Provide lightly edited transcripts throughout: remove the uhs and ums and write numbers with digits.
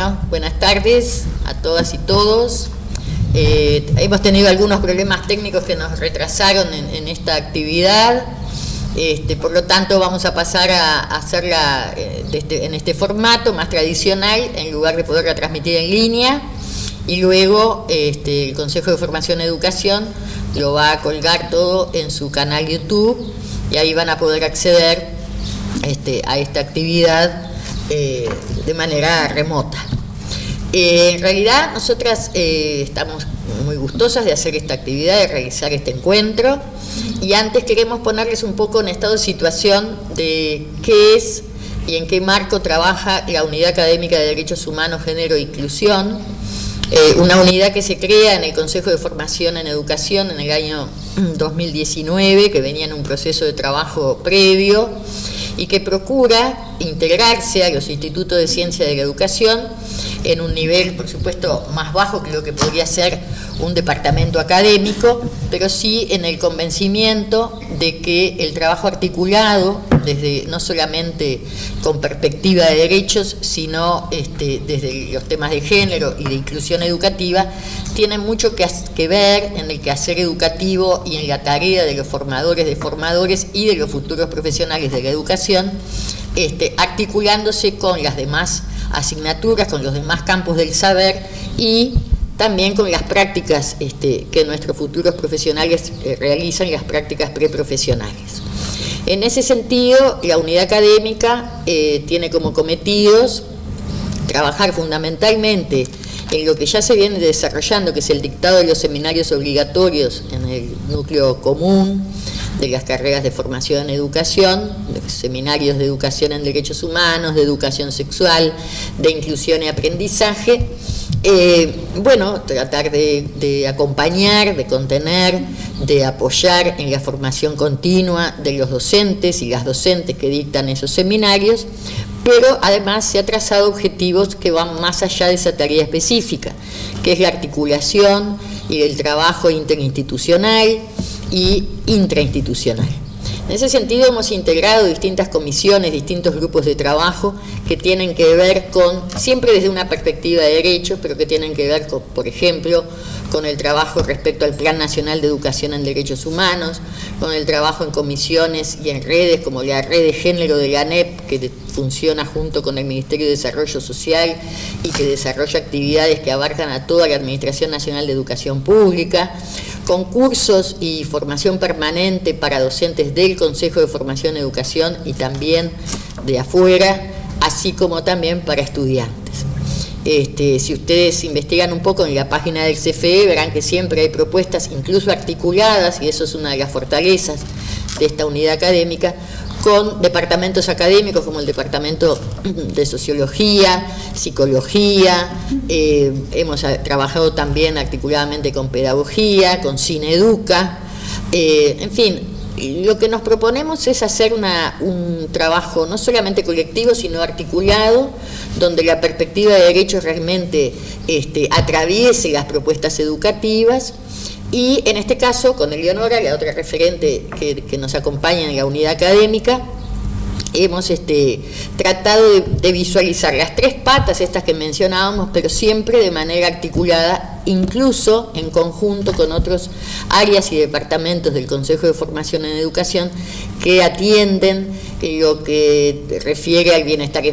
Bueno, buenas tardes a todas y todos. Hemos tenido algunos problemas técnicos que nos retrasaron en esta actividad. Por lo tanto, vamos a pasar a hacerla en este formato más tradicional, en lugar de poderla transmitir en línea. Y luego el Consejo de Formación y Educación lo va a colgar todo en su canal YouTube, y ahí van a poder acceder a esta actividad de manera remota. En realidad, nosotras estamos muy gustosas de hacer esta actividad, de realizar este encuentro, y antes queremos ponerles un poco en estado de situación de qué es y en qué marco trabaja la Unidad Académica de Derechos Humanos, Género e Inclusión, una unidad que se crea en el Consejo de Formación en Educación en el año 2019, que venía en un proceso de trabajo previo y que procura integrarse a los institutos de ciencia de la educación en un nivel, por supuesto, más bajo que lo que podría ser un departamento académico, pero sí en el convencimiento de que el trabajo articulado, desde no solamente con perspectiva de derechos, sino desde los temas de género y de inclusión educativa, tiene mucho que ver en el quehacer educativo y en la tarea de los formadores y de los futuros profesionales de la educación, articulándose con las demás asignaturas, con los demás campos del saber y también con las prácticas que nuestros futuros profesionales realizan, las prácticas preprofesionales. En ese sentido, la unidad académica tiene como cometidos trabajar fundamentalmente en lo que ya se viene desarrollando, que es el dictado de los seminarios obligatorios en el núcleo común de las carreras de formación en educación, de seminarios de educación en derechos humanos, de educación sexual, de inclusión y aprendizaje. Tratar de acompañar, de contener, de apoyar en la formación continua de los docentes y las docentes que dictan esos seminarios, pero además se ha trazado objetivos que van más allá de esa tarea específica, que es la articulación y el trabajo interinstitucional y intrainstitucional. En ese sentido hemos integrado distintas comisiones, distintos grupos de trabajo que tienen que ver con, siempre desde una perspectiva de derechos, pero que tienen que ver con, por ejemplo, con el trabajo respecto al Plan Nacional de Educación en Derechos Humanos, con el trabajo en comisiones y en redes como la Red de Género de la ANEP, que funciona junto con el Ministerio de Desarrollo Social y que desarrolla actividades que abarcan a toda la Administración Nacional de Educación Pública, con cursos y formación permanente para docentes del Consejo de Formación y Educación y también de afuera, así como también para estudiantes. Si ustedes investigan un poco en la página del CFE, verán que siempre hay propuestas, incluso articuladas, y eso es una de las fortalezas de esta unidad académica, con departamentos académicos como el Departamento de Sociología, Psicología, hemos trabajado también articuladamente con Pedagogía, con Cineduca, en fin. Lo que nos proponemos es hacer un trabajo no solamente colectivo, sino articulado, donde la perspectiva de derechos realmente atraviese las propuestas educativas. Y en este caso, con Eleonora, la otra referente que nos acompaña en la unidad académica, hemos tratado de visualizar las tres patas estas que mencionábamos, pero siempre de manera articulada, incluso en conjunto con otros áreas y departamentos del Consejo de Formación en Educación que atienden lo que refiere al bienestar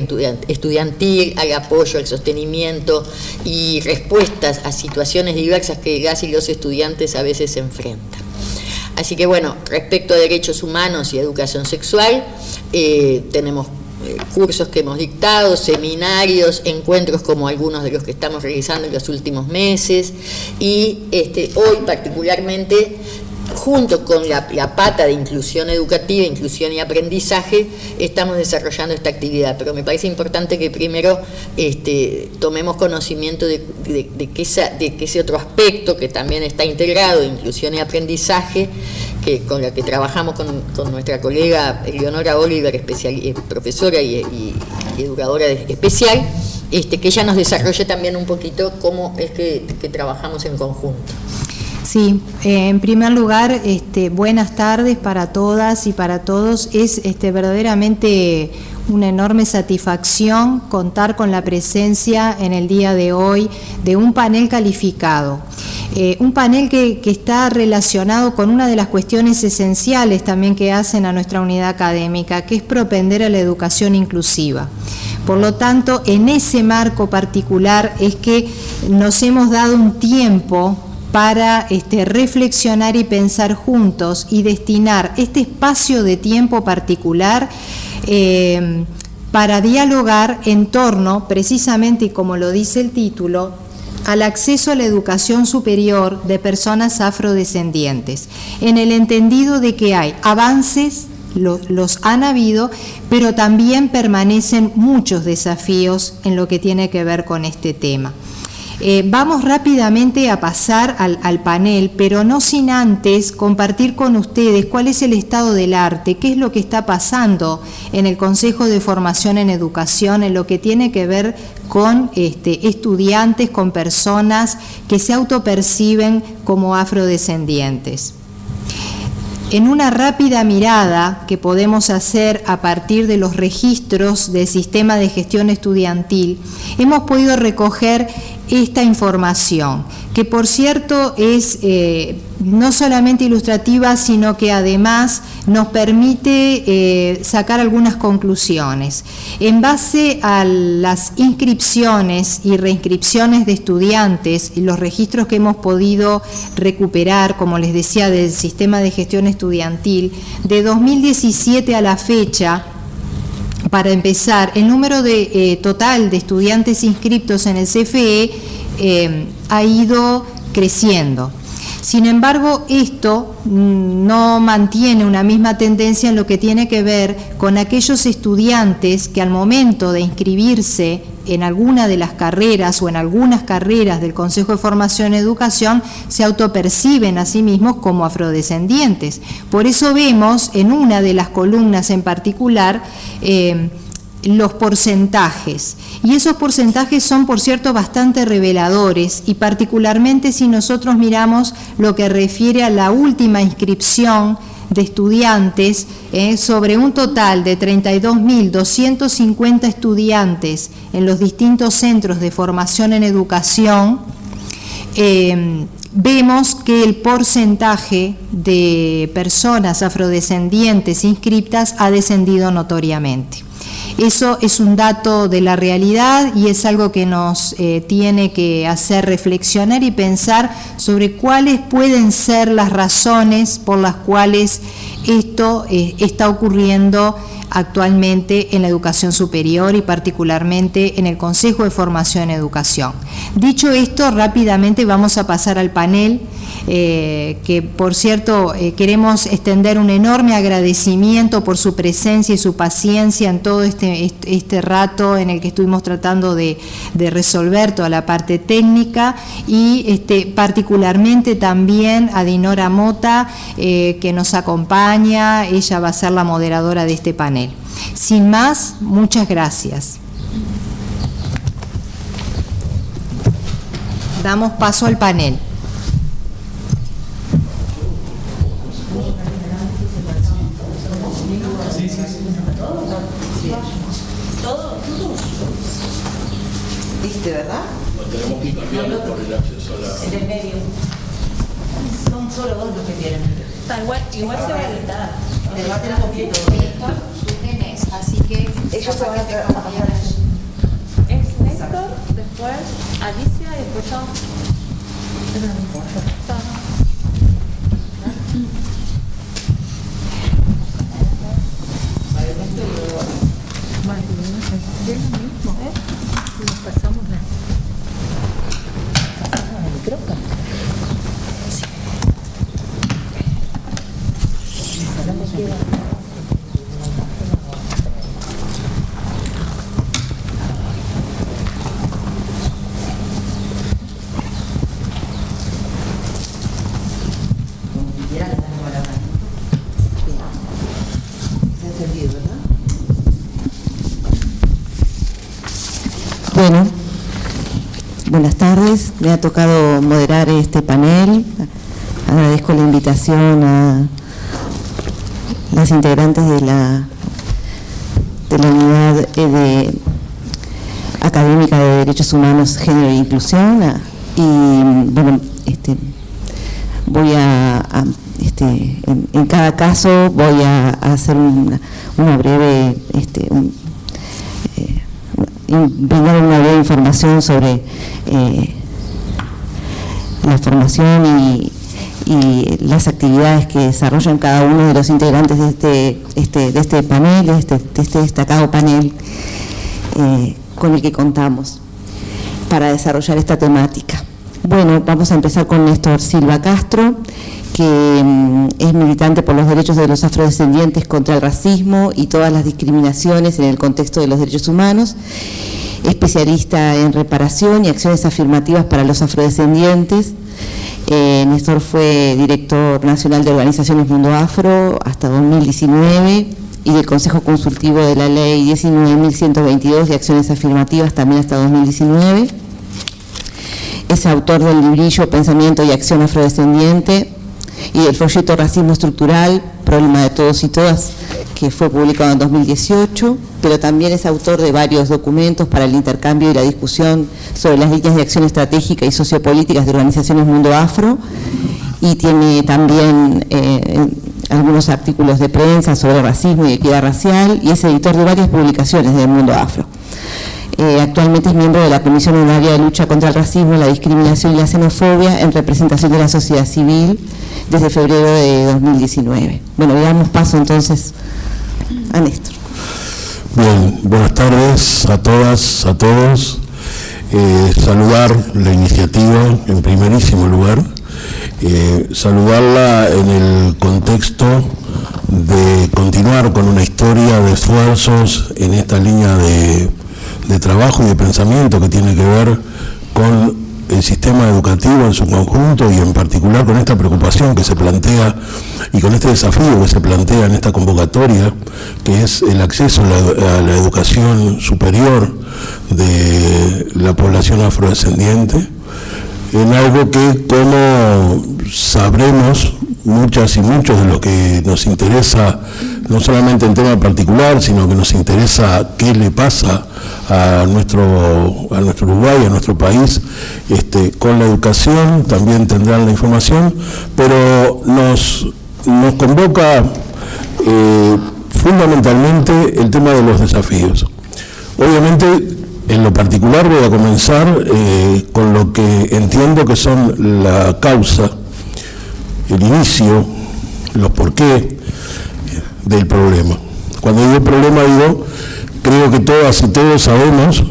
estudiantil, al apoyo, al sostenimiento y respuestas a situaciones diversas que las y los estudiantes a veces se enfrentan. Así que respecto a derechos humanos y educación sexual, tenemos cursos que hemos dictado, seminarios, encuentros como algunos de los que estamos realizando en los últimos meses, y hoy particularmente, junto con la pata de inclusión educativa, inclusión y aprendizaje, estamos desarrollando esta actividad. Pero me parece importante que primero tomemos conocimiento de que ese otro aspecto que también está integrado, inclusión y aprendizaje, con la que trabajamos con nuestra colega Eleonora Oliver, profesora y educadora especial, que ella nos desarrolle también un poquito cómo es que trabajamos en conjunto. Sí, en primer lugar, buenas tardes para todas y para todos. Es verdaderamente una enorme satisfacción contar con la presencia en el día de hoy de un panel calificado. Un panel que está relacionado con una de las cuestiones esenciales también que hacen a nuestra unidad académica, que es propender a la educación inclusiva. Por lo tanto, en ese marco particular es que nos hemos dado un tiempo para reflexionar y pensar juntos y destinar este espacio de tiempo particular para dialogar en torno, precisamente, y como lo dice el título, al acceso a la educación superior de personas afrodescendientes, en el entendido de que hay avances, los han habido, pero también permanecen muchos desafíos en lo que tiene que ver con este tema. Vamos rápidamente a pasar al panel, pero no sin antes compartir con ustedes cuál es el estado del arte, qué es lo que está pasando en el Consejo de Formación en Educación, en lo que tiene que ver con estudiantes, con personas que se autoperciben como afrodescendientes. En una rápida mirada que podemos hacer a partir de los registros del sistema de gestión estudiantil, hemos podido recoger esta información, que por cierto es no solamente ilustrativa, sino que además nos permite sacar algunas conclusiones. En base a las inscripciones y reinscripciones de estudiantes y los registros que hemos podido recuperar, como les decía, del sistema de gestión estudiantil, de 2017 a la fecha, para empezar, el número total de estudiantes inscritos en el CFE ha ido creciendo. Sin embargo, esto no mantiene una misma tendencia en lo que tiene que ver con aquellos estudiantes que al momento de inscribirse en alguna de las carreras o en algunas carreras del Consejo de Formación en Educación se autoperciben a sí mismos como afrodescendientes. Por eso vemos en una de las columnas en particular los porcentajes, y esos porcentajes son, por cierto, bastante reveladores, y particularmente si nosotros miramos lo que refiere a la última inscripción de estudiantes, sobre un total de 32.250 estudiantes en los distintos centros de formación en educación, vemos que el porcentaje de personas afrodescendientes inscritas ha descendido notoriamente. Eso es un dato de la realidad y es algo que nos tiene que hacer reflexionar y pensar sobre cuáles pueden ser las razones por las cuales esto está ocurriendo actualmente en la educación superior y particularmente en el Consejo de Formación en Educación. Dicho esto, rápidamente vamos a pasar al panel, que por cierto queremos extender un enorme agradecimiento por su presencia y su paciencia en todo este rato en el que estuvimos tratando de resolver toda la parte técnica, y particularmente también a Dinora Mota, que nos acompaña. Ella va a ser la moderadora de este panel. Sin más, muchas gracias. Damos paso al panel. ¿Viste, verdad? No tenemos que cambiarlo por el acceso a la... En el medio. Son solo dos los que tienen. Igual se va a editar. El va a tener completo. Así que Ellos se van a trabajar. Es Néstor, después Alicia y después yo. nos pasamos la... el micrófono. Bueno, buenas tardes. Me ha tocado moderar este panel Agradezco la invitación a las integrantes de la unidad académica de Derechos Humanos, Género e Inclusión, y bueno, voy en cada caso voy a hacer una breve brindar una breve información sobre la formación y las actividades que desarrollan cada uno de los integrantes de este panel, de este destacado panel con el que contamos para desarrollar esta temática. Bueno, vamos a empezar con Néstor Silva Castro, que es militante por los derechos de los afrodescendientes contra el racismo y todas las discriminaciones en el contexto de los derechos humanos, especialista en reparación y acciones afirmativas para los afrodescendientes. Néstor fue director nacional de Organizaciones Mundo Afro hasta 2019 y del Consejo Consultivo de la Ley 19.122 de Acciones Afirmativas también hasta 2019. Es autor del librillo Pensamiento y Acción Afrodescendiente y del folleto Racismo Estructural, Problema de Todos y Todas, que fue publicado en 2018, pero también es autor de varios documentos para el intercambio y la discusión sobre las líneas de acción estratégica y sociopolíticas de Organizaciones Mundo Afro, y tiene también algunos artículos de prensa sobre racismo y equidad racial, y es editor de varias publicaciones del Mundo Afro. Actualmente es miembro de la Comisión Unitaria de Lucha contra el Racismo, la Discriminación y la Xenofobia en representación de la sociedad civil desde febrero de 2019. Bueno, le damos paso entonces a Néstor. Bien, buenas tardes a todas, a todos. Saludar la iniciativa en primerísimo lugar, saludarla en el contexto de continuar con una historia de esfuerzos en esta línea de trabajo y de pensamiento que tiene que ver con el sistema educativo en su conjunto y en particular con esta preocupación que se plantea y con este desafío que se plantea en esta convocatoria, que es el acceso a la educación superior de la población afrodescendiente, en algo que, como sabremos muchas y muchos de los que nos interesa, no solamente en tema particular, sino que nos interesa qué le pasa a nuestro Uruguay, a nuestro país, con la educación, también tendrán la información, pero nos convoca fundamentalmente el tema de los desafíos. Obviamente, en lo particular voy a comenzar con lo que entiendo que son la causa, el inicio, los porqué del problema. Cuando digo problema, creo que todas y todos sabemos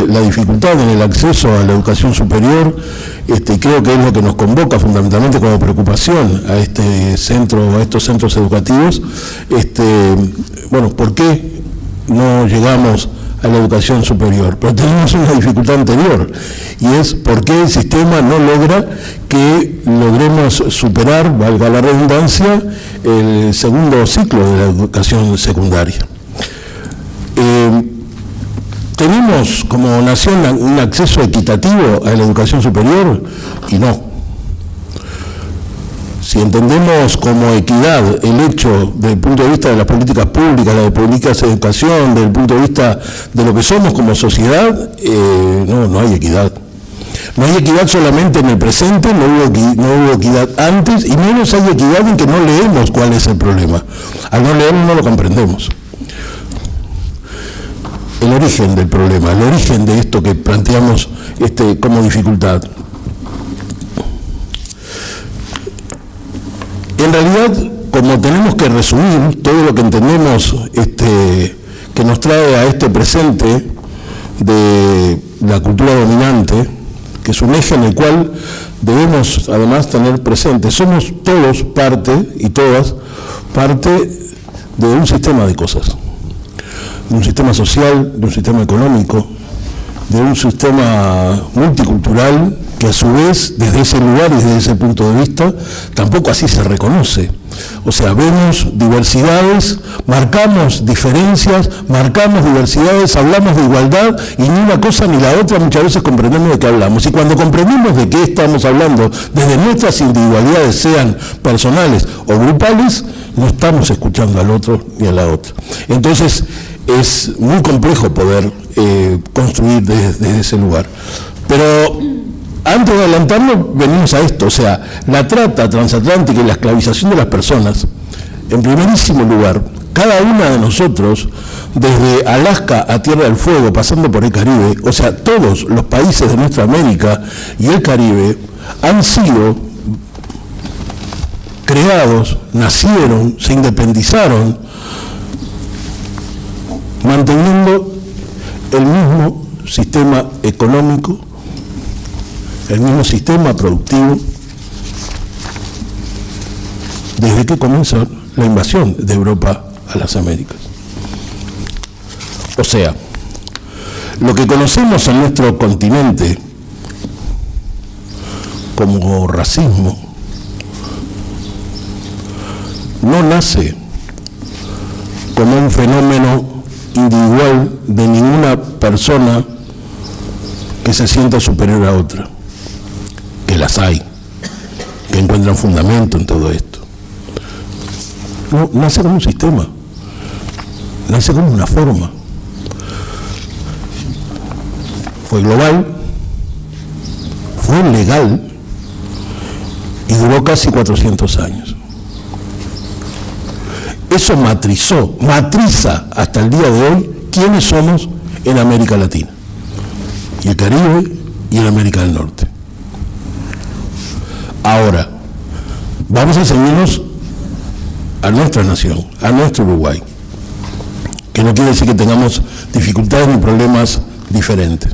la dificultad en el acceso a la educación superior, creo que es lo que nos convoca fundamentalmente como preocupación a estos centros educativos. Bueno, ¿por qué no llegamos a la educación superior? Pero tenemos una dificultad anterior, y es por qué el sistema no logra que logremos superar, valga la redundancia, el segundo ciclo de la educación secundaria. ¿Tenemos como nación un acceso equitativo a la educación superior? Y no. Si entendemos como equidad el hecho desde el punto de vista de las políticas públicas, las políticas de educación, desde el punto de vista de lo que somos como sociedad, no hay equidad. No hay equidad solamente en el presente, no hubo equidad antes, y menos hay equidad en que no leemos cuál es el problema. Al no leerlo no lo comprendemos. El origen del problema, el origen de esto que planteamos como dificultad. En realidad, como tenemos que resumir todo lo que entendemos que nos trae a este presente de la cultura dominante, que es un eje en el cual debemos además tener presente, somos todos parte, y todas, parte de un sistema de cosas, de un sistema social, de un sistema económico, de un sistema multicultural, que a su vez, desde ese lugar y desde ese punto de vista, tampoco así se reconoce. O sea, vemos diversidades, marcamos diferencias, marcamos diversidades, hablamos de igualdad y ni una cosa ni la otra muchas veces comprendemos de qué hablamos. Y cuando comprendemos de qué estamos hablando, desde nuestras individualidades, sean personales o grupales, no estamos escuchando al otro ni a la otra. Entonces, es muy complejo poder construir desde ese lugar. Pero antes de adelantarnos, venimos a esto, o sea, la trata transatlántica y la esclavización de las personas, en primerísimo lugar, cada una de nosotros, desde Alaska a Tierra del Fuego, pasando por el Caribe, o sea, todos los países de nuestra América y el Caribe, han sido creados, nacieron, se independizaron, manteniendo el mismo sistema económico, el mismo sistema productivo, desde que comenzó la invasión de Europa a las Américas. O sea, lo que conocemos en nuestro continente como racismo no nace como un fenómeno individual de ninguna persona que se sienta superior a otra, que las hay, que encuentran fundamento en todo esto. No, nace como un sistema, nace como una forma. Fue global, fue legal y duró casi 400 años. Eso matriza hasta el día de hoy quiénes somos en América Latina, y el Caribe y en América del Norte. Ahora, vamos a ceñirnos a nuestra nación, a nuestro Uruguay, que no quiere decir que tengamos dificultades ni problemas diferentes.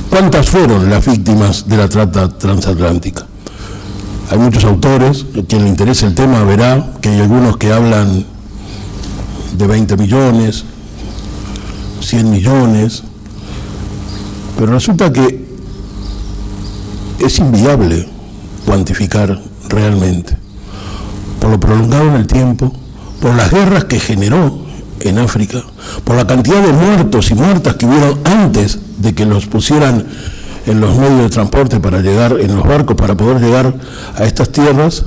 ¿Cuántas fueron las víctimas de la trata transatlántica? Hay muchos autores, a quien le interese el tema verá que hay algunos que hablan de 20 millones, 100 millones, pero resulta que es inviable cuantificar realmente, por lo prolongado en el tiempo, por las guerras que generó en África, por la cantidad de muertos y muertas que hubieron antes de que los pusieran en los medios de transporte para llegar, en los barcos para poder llegar a estas tierras,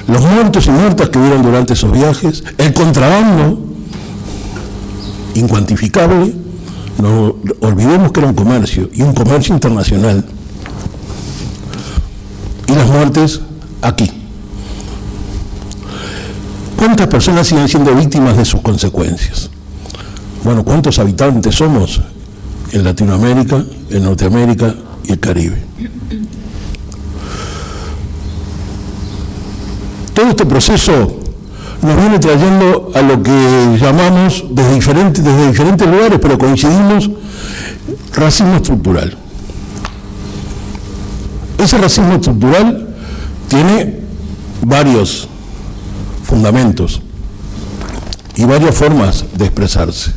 los muertos y muertas que hubieron durante esos viajes, el contrabando incuantificable. No olvidemos que era un comercio, y un comercio internacional, y las muertes aquí. ¿Cuántas personas siguen siendo víctimas de sus consecuencias? Bueno, ¿cuántos habitantes somos en Latinoamérica, en Norteamérica y el Caribe? Todo este proceso nos viene trayendo a lo que llamamos desde diferentes lugares, pero coincidimos, racismo estructural. Ese racismo estructural tiene varios fundamentos y varias formas de expresarse.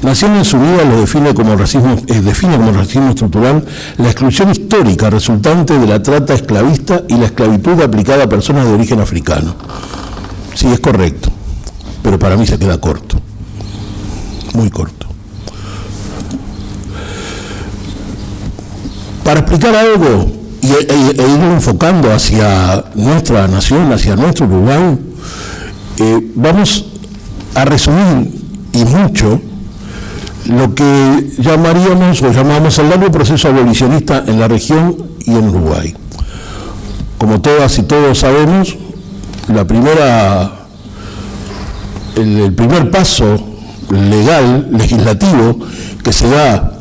Naciones Unidas lo define como racismo estructural la exclusión histórica resultante de la trata esclavista y la esclavitud aplicada a personas de origen africano. Sí, es correcto, pero para mí se queda corto, muy corto. Para explicar algo e irlo enfocando hacia nuestra nación, hacia nuestro Uruguay, vamos a resumir y mucho lo que llamaríamos o llamamos el largo proceso abolicionista en la región y en Uruguay. Como todas y todos sabemos, el primer paso legal, legislativo, que se da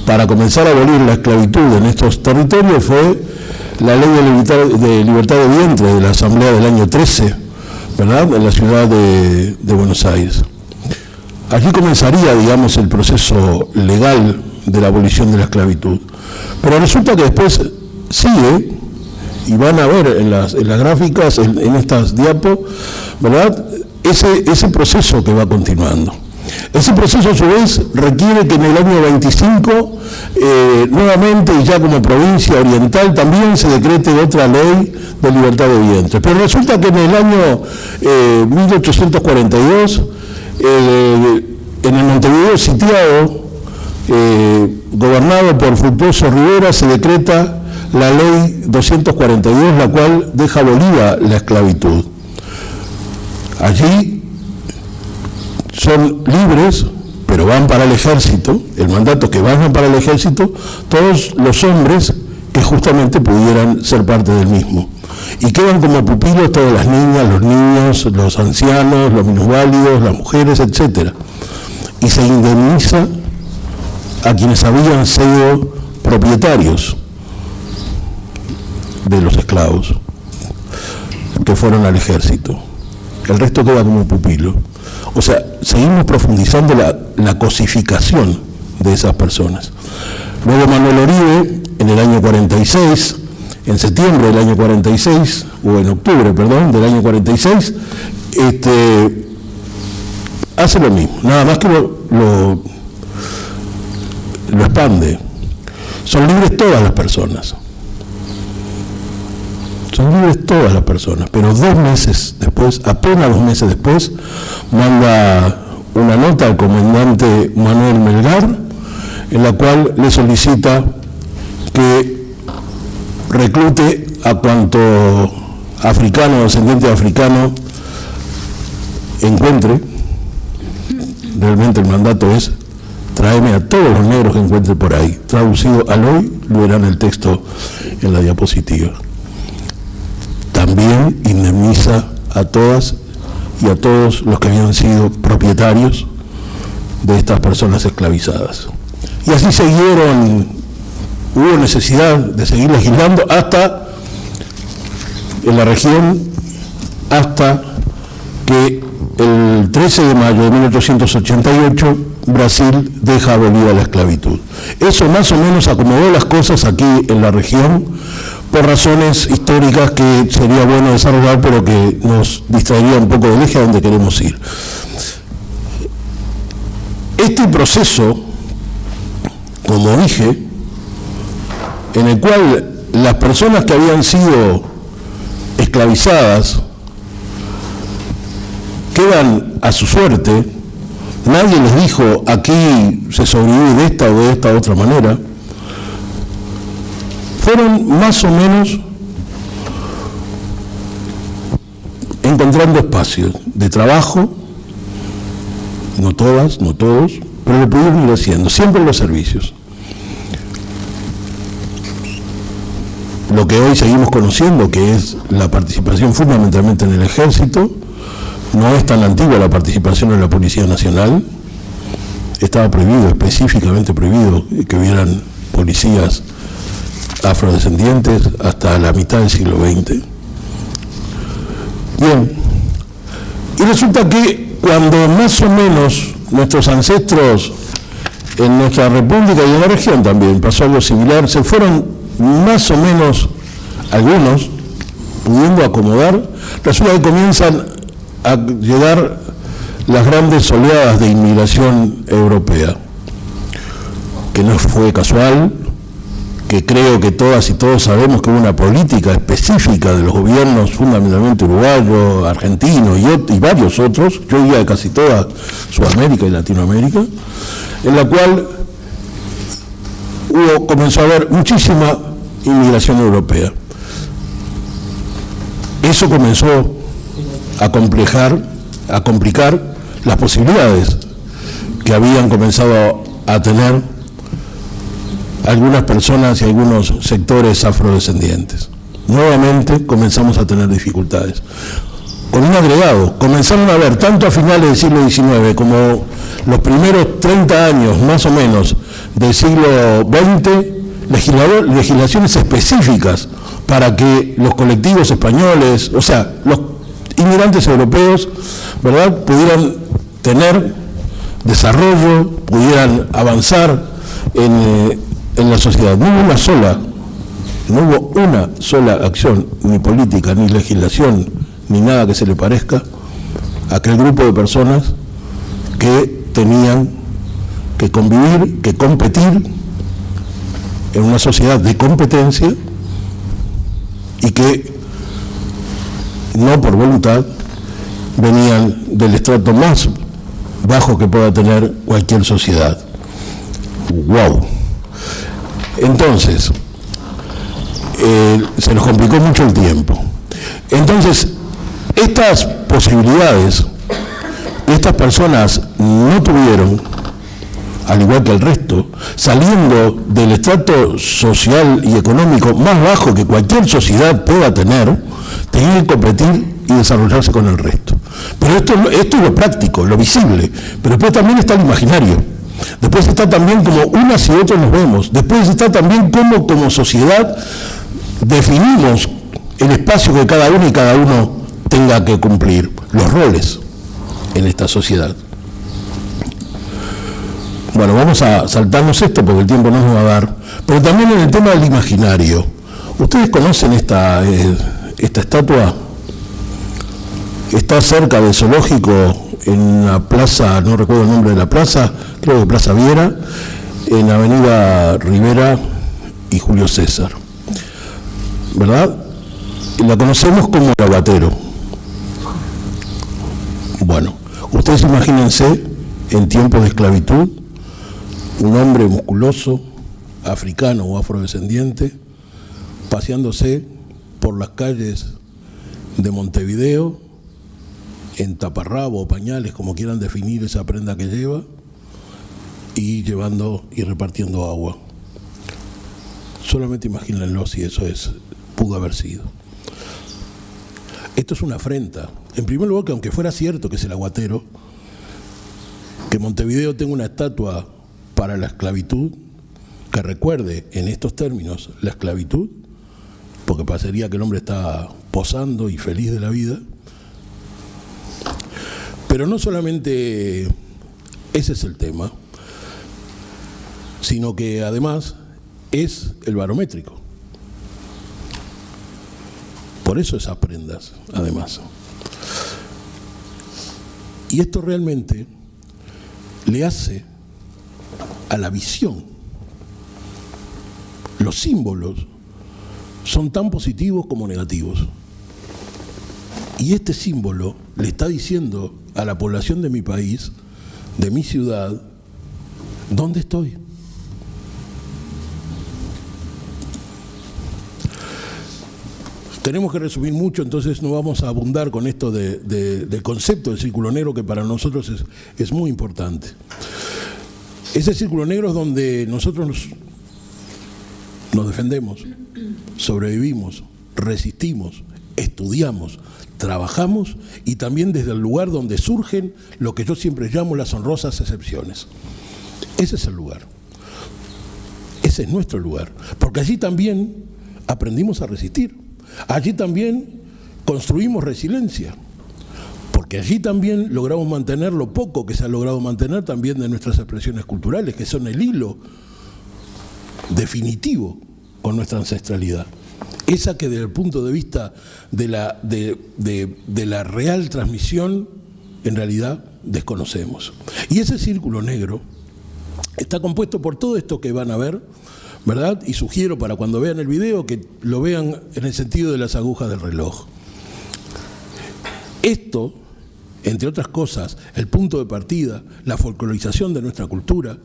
para comenzar a abolir la esclavitud en estos territorios fue la Ley de Libertad de Vientre de la Asamblea del año 13, ¿verdad?, en la ciudad de Buenos Aires. Aquí comenzaría, digamos, el proceso legal de la abolición de la esclavitud. Pero resulta que después sigue, y van a ver en las gráficas, en estas diapos, ¿verdad?, ese proceso que va continuando. Ese proceso, a su vez, requiere que en el año 25, nuevamente, y ya como provincia oriental, también se decrete otra ley de libertad de vientre. Pero resulta que en el año 1842, en el Montevideo sitiado, gobernado por Fructuoso Rivera, se decreta la ley 242, la cual deja abolida la esclavitud. Allí son libres, pero van para el ejército, el mandato que vayan para el ejército, todos los hombres que justamente pudieran ser parte del mismo. Y quedan como pupilos todas las niñas, los niños, los ancianos, los minusválidos, las mujeres, etc. Y se indemniza a quienes habían sido propietarios de los esclavos que fueron al ejército. El resto queda como pupilo. O sea, seguimos profundizando la cosificación de esas personas. Luego Manuel Oribe, en el año 46, en septiembre del año 46, o en octubre, perdón, del año 46, hace lo mismo, nada más que lo expande. Son libres todas las personas. Son libres todas las personas, pero 2 meses después, apenas 2 meses después, manda una nota al comandante Manuel Melgar, en la cual le solicita que reclute a cuanto africano, descendiente africano, encuentre. Realmente el mandato es: tráeme a todos los negros que encuentre por ahí. Traducido al hoy, lo verán el texto en la diapositiva. También indemniza a todas y a todos los que habían sido propietarios de estas personas esclavizadas. Y así siguieron, hubo necesidad de seguir legislando hasta en la región, hasta que el 13 de mayo de 1888 Brasil deja abolida la esclavitud. Eso más o menos acomodó las cosas aquí en la región, por razones históricas que sería bueno desarrollar, pero que nos distraería un poco del eje a donde queremos ir. Este proceso, como dije, en el cual las personas que habían sido esclavizadas quedan a su suerte, nadie les dijo aquí se sobrevive de esta o de esta otra manera, fueron más o menos encontrando espacios de trabajo, no todas, no todos, pero lo pudieron ir haciendo, siempre en los servicios. Lo que hoy seguimos conociendo, que es la participación fundamentalmente en el ejército, no es tan antigua la participación en la Policía Nacional, estaba prohibido, específicamente prohibido, que hubieran policías afrodescendientes hasta la mitad del siglo XX. Bien, y resulta que cuando más o menos nuestros ancestros en nuestra república y en la región también pasó algo similar, se fueron más o menos algunos pudiendo acomodar, resulta que comienzan a llegar las grandes oleadas de inmigración europea, que no fue casual, que creo que todas y todos sabemos que hubo una política específica de los gobiernos, fundamentalmente uruguayo, argentino y varios otros, yo diría casi toda Sudamérica y Latinoamérica, en la cual comenzó a haber muchísima inmigración europea. Eso comenzó a complicar las posibilidades que habían comenzado a tener algunas personas y algunos sectores afrodescendientes. Nuevamente comenzamos a tener dificultades. Con un agregado, comenzaron a haber, tanto a finales del siglo XIX como los primeros 30 años más o menos del siglo XX, legislaciones específicas para que los colectivos españoles, o sea, los inmigrantes europeos, ¿verdad?, pudieran tener desarrollo, pudieran avanzar en la sociedad. No hubo una sola acción, ni política, ni legislación, ni nada que se le parezca a aquel grupo de personas que tenían que convivir, que competir en una sociedad de competencia y que no por voluntad venían del estrato más bajo que pueda tener cualquier sociedad. ¡Wow! Entonces, se nos complicó mucho el tiempo. Entonces, estas posibilidades, estas personas no tuvieron, al igual que el resto, saliendo del estrato social y económico más bajo que cualquier sociedad pueda tener, tenían que competir y desarrollarse con el resto. Pero esto es lo práctico, lo visible, pero después también está el imaginario. Después está también como unas y otras nos vemos. Después está también cómo como sociedad definimos el espacio que cada uno y cada uno tenga que cumplir, los roles en esta sociedad. Bueno, vamos a saltarnos esto porque el tiempo no nos va a dar, pero también en el tema del imaginario. ¿Ustedes conocen esta estatua? Está cerca del zoológico, en la plaza, no recuerdo el nombre de la plaza, creo que Plaza Viera, en Avenida Rivera y Julio César, ¿verdad? La conocemos como el aguatero. Bueno, ustedes imagínense en tiempos de esclavitud, un hombre musculoso, africano o afrodescendiente, paseándose por las calles de Montevideo, en taparrabo o pañales, como quieran definir esa prenda que lleva, y llevando y repartiendo agua. Solamente imagínenlo si eso pudo haber sido. Esto es una afrenta. En primer lugar, que aunque fuera cierto que es el aguatero, que Montevideo tenga una estatua para la esclavitud, que recuerde en estos términos la esclavitud, porque parecería que el hombre está posando y feliz de la vida. Pero no solamente ese es el tema, sino que además es el barométrico. Por eso esas prendas, además. Y esto realmente le hace a la visión. Los símbolos son tan positivos como negativos. Y este símbolo le está diciendo a la población de mi país, de mi ciudad, ¿dónde estoy? Tenemos que resumir mucho, entonces no vamos a abundar con esto del concepto del círculo negro, que para nosotros es muy importante. Ese círculo negro es donde nosotros nos defendemos, sobrevivimos, resistimos, estudiamos, trabajamos y también desde el lugar donde surgen lo que yo siempre llamo las honrosas excepciones. Ese es el lugar. Ese es nuestro lugar. Porque allí también aprendimos a resistir. Allí también construimos resiliencia. Porque allí también logramos mantener lo poco que se ha logrado mantener también de nuestras expresiones culturales, que son el hilo definitivo con nuestra ancestralidad. Esa que desde el punto de vista de la real transmisión, en realidad desconocemos. Y ese círculo negro está compuesto por todo esto que van a ver, ¿verdad? Y sugiero para cuando vean el video que lo vean en el sentido de las agujas del reloj. Esto, entre otras cosas, el punto de partida, la folclorización de nuestra cultura,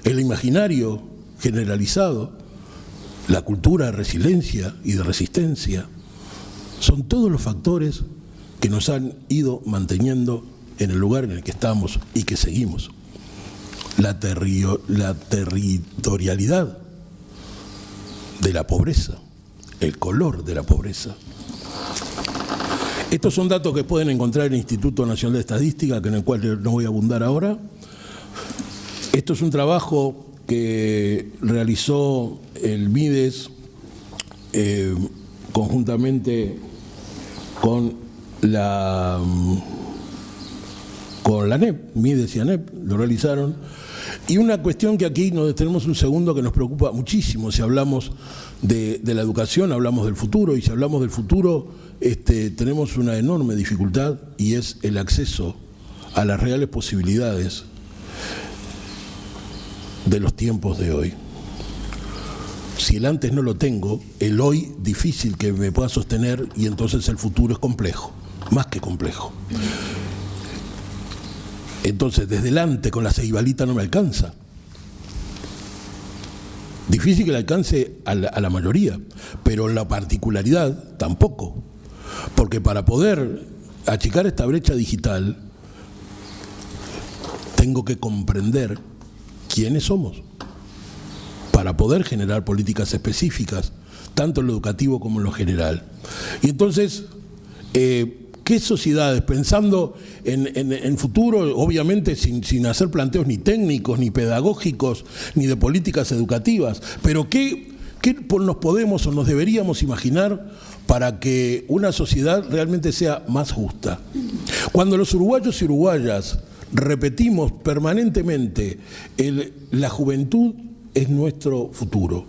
el imaginario generalizado, la cultura de resiliencia y de resistencia, son todos los factores que nos han ido manteniendo en el lugar en el que estamos y que seguimos. La territorialidad de la pobreza, el color de la pobreza. Estos son datos que pueden encontrar en el Instituto Nacional de Estadística, en el cual no voy a abundar ahora. Esto es un trabajo que realizó el MIDES conjuntamente con la ANEP, MIDES y ANEP lo realizaron. Y una cuestión que aquí nos detenemos un segundo que nos preocupa muchísimo, si hablamos de la educación, hablamos del futuro, y si hablamos del futuro tenemos una enorme dificultad, y es el acceso a las reales posibilidades de los tiempos de hoy. Si el antes no lo tengo, el hoy difícil que me pueda sostener, y entonces el futuro es complejo, más que complejo. Entonces, desde el antes con la ceibalita no me alcanza. Difícil que le alcance a la mayoría, pero en la particularidad tampoco. Porque para poder achicar esta brecha digital, tengo que comprender quiénes somos, para poder generar políticas específicas, tanto en lo educativo como en lo general. Y entonces, ¿qué sociedades, pensando en futuro, obviamente sin hacer planteos ni técnicos, ni pedagógicos, ni de políticas educativas, pero qué nos podemos o nos deberíamos imaginar para que una sociedad realmente sea más justa? Cuando los uruguayos y uruguayas repetimos permanentemente la juventud es nuestro futuro,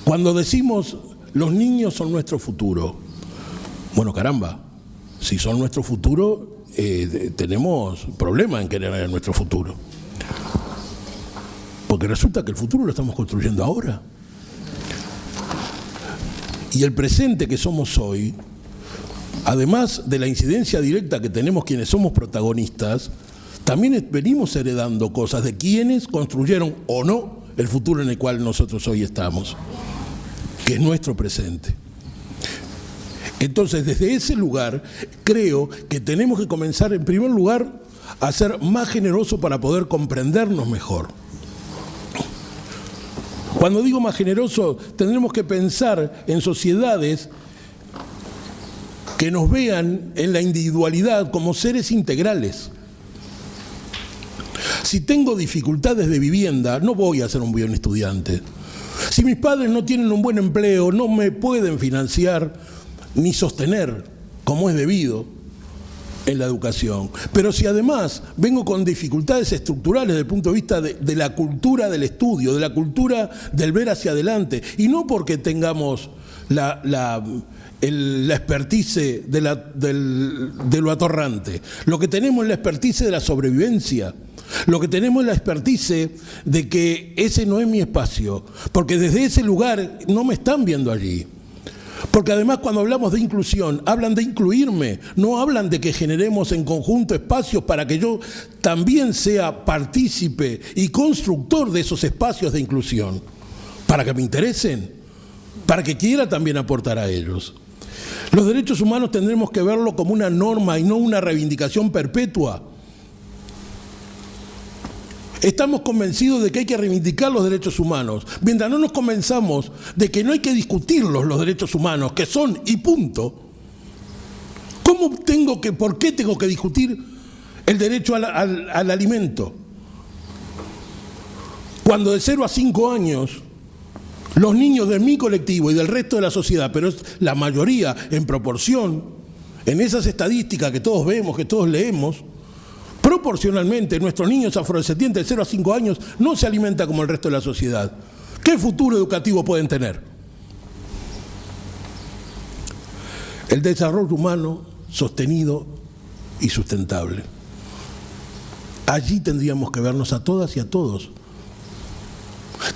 cuando decimos los niños son nuestro futuro, bueno, caramba, si son nuestro futuro, tenemos problemas en querer nuestro futuro. Porque resulta que el futuro lo estamos construyendo ahora. Y el presente que somos hoy, además de la incidencia directa que tenemos quienes somos protagonistas, también venimos heredando cosas de quienes construyeron o no el futuro en el cual nosotros hoy estamos, que es nuestro presente. Entonces, desde ese lugar, creo que tenemos que comenzar, en primer lugar, a ser más generosos para poder comprendernos mejor. Cuando digo más generoso, tendremos que pensar en sociedades que nos vean en la individualidad como seres integrales. Si tengo dificultades de vivienda, no voy a ser un buen estudiante. Si mis padres no tienen un buen empleo, no me pueden financiar ni sostener como es debido en la educación. Pero si además vengo con dificultades estructurales desde el punto de vista de la cultura del estudio, de la cultura del ver hacia adelante, y no porque tengamos la expertise de lo atorrante, lo que tenemos es la expertise de la sobrevivencia. Lo que tenemos es la expertise de que ese no es mi espacio, porque desde ese lugar no me están viendo allí. Porque además cuando hablamos de inclusión, hablan de incluirme, no hablan de que generemos en conjunto espacios para que yo también sea partícipe y constructor de esos espacios de inclusión, para que me interesen, para que quiera también aportar a ellos. Los derechos humanos tendremos que verlo como una norma y no una reivindicación perpetua. Estamos convencidos de que hay que reivindicar los derechos humanos. Mientras no nos convenzamos de que no hay que discutirlos los derechos humanos, que son y punto, ¿por qué tengo que discutir el derecho al alimento? Cuando de 0 a 5 años, los niños de mi colectivo y del resto de la sociedad, pero es la mayoría en proporción, en esas estadísticas que todos vemos, que todos leemos, proporcionalmente, nuestros niños afrodescendientes de 0 a 5 años no se alimentan como el resto de la sociedad. ¿Qué futuro educativo pueden tener? El desarrollo humano sostenido y sustentable. Allí tendríamos que vernos a todas y a todos.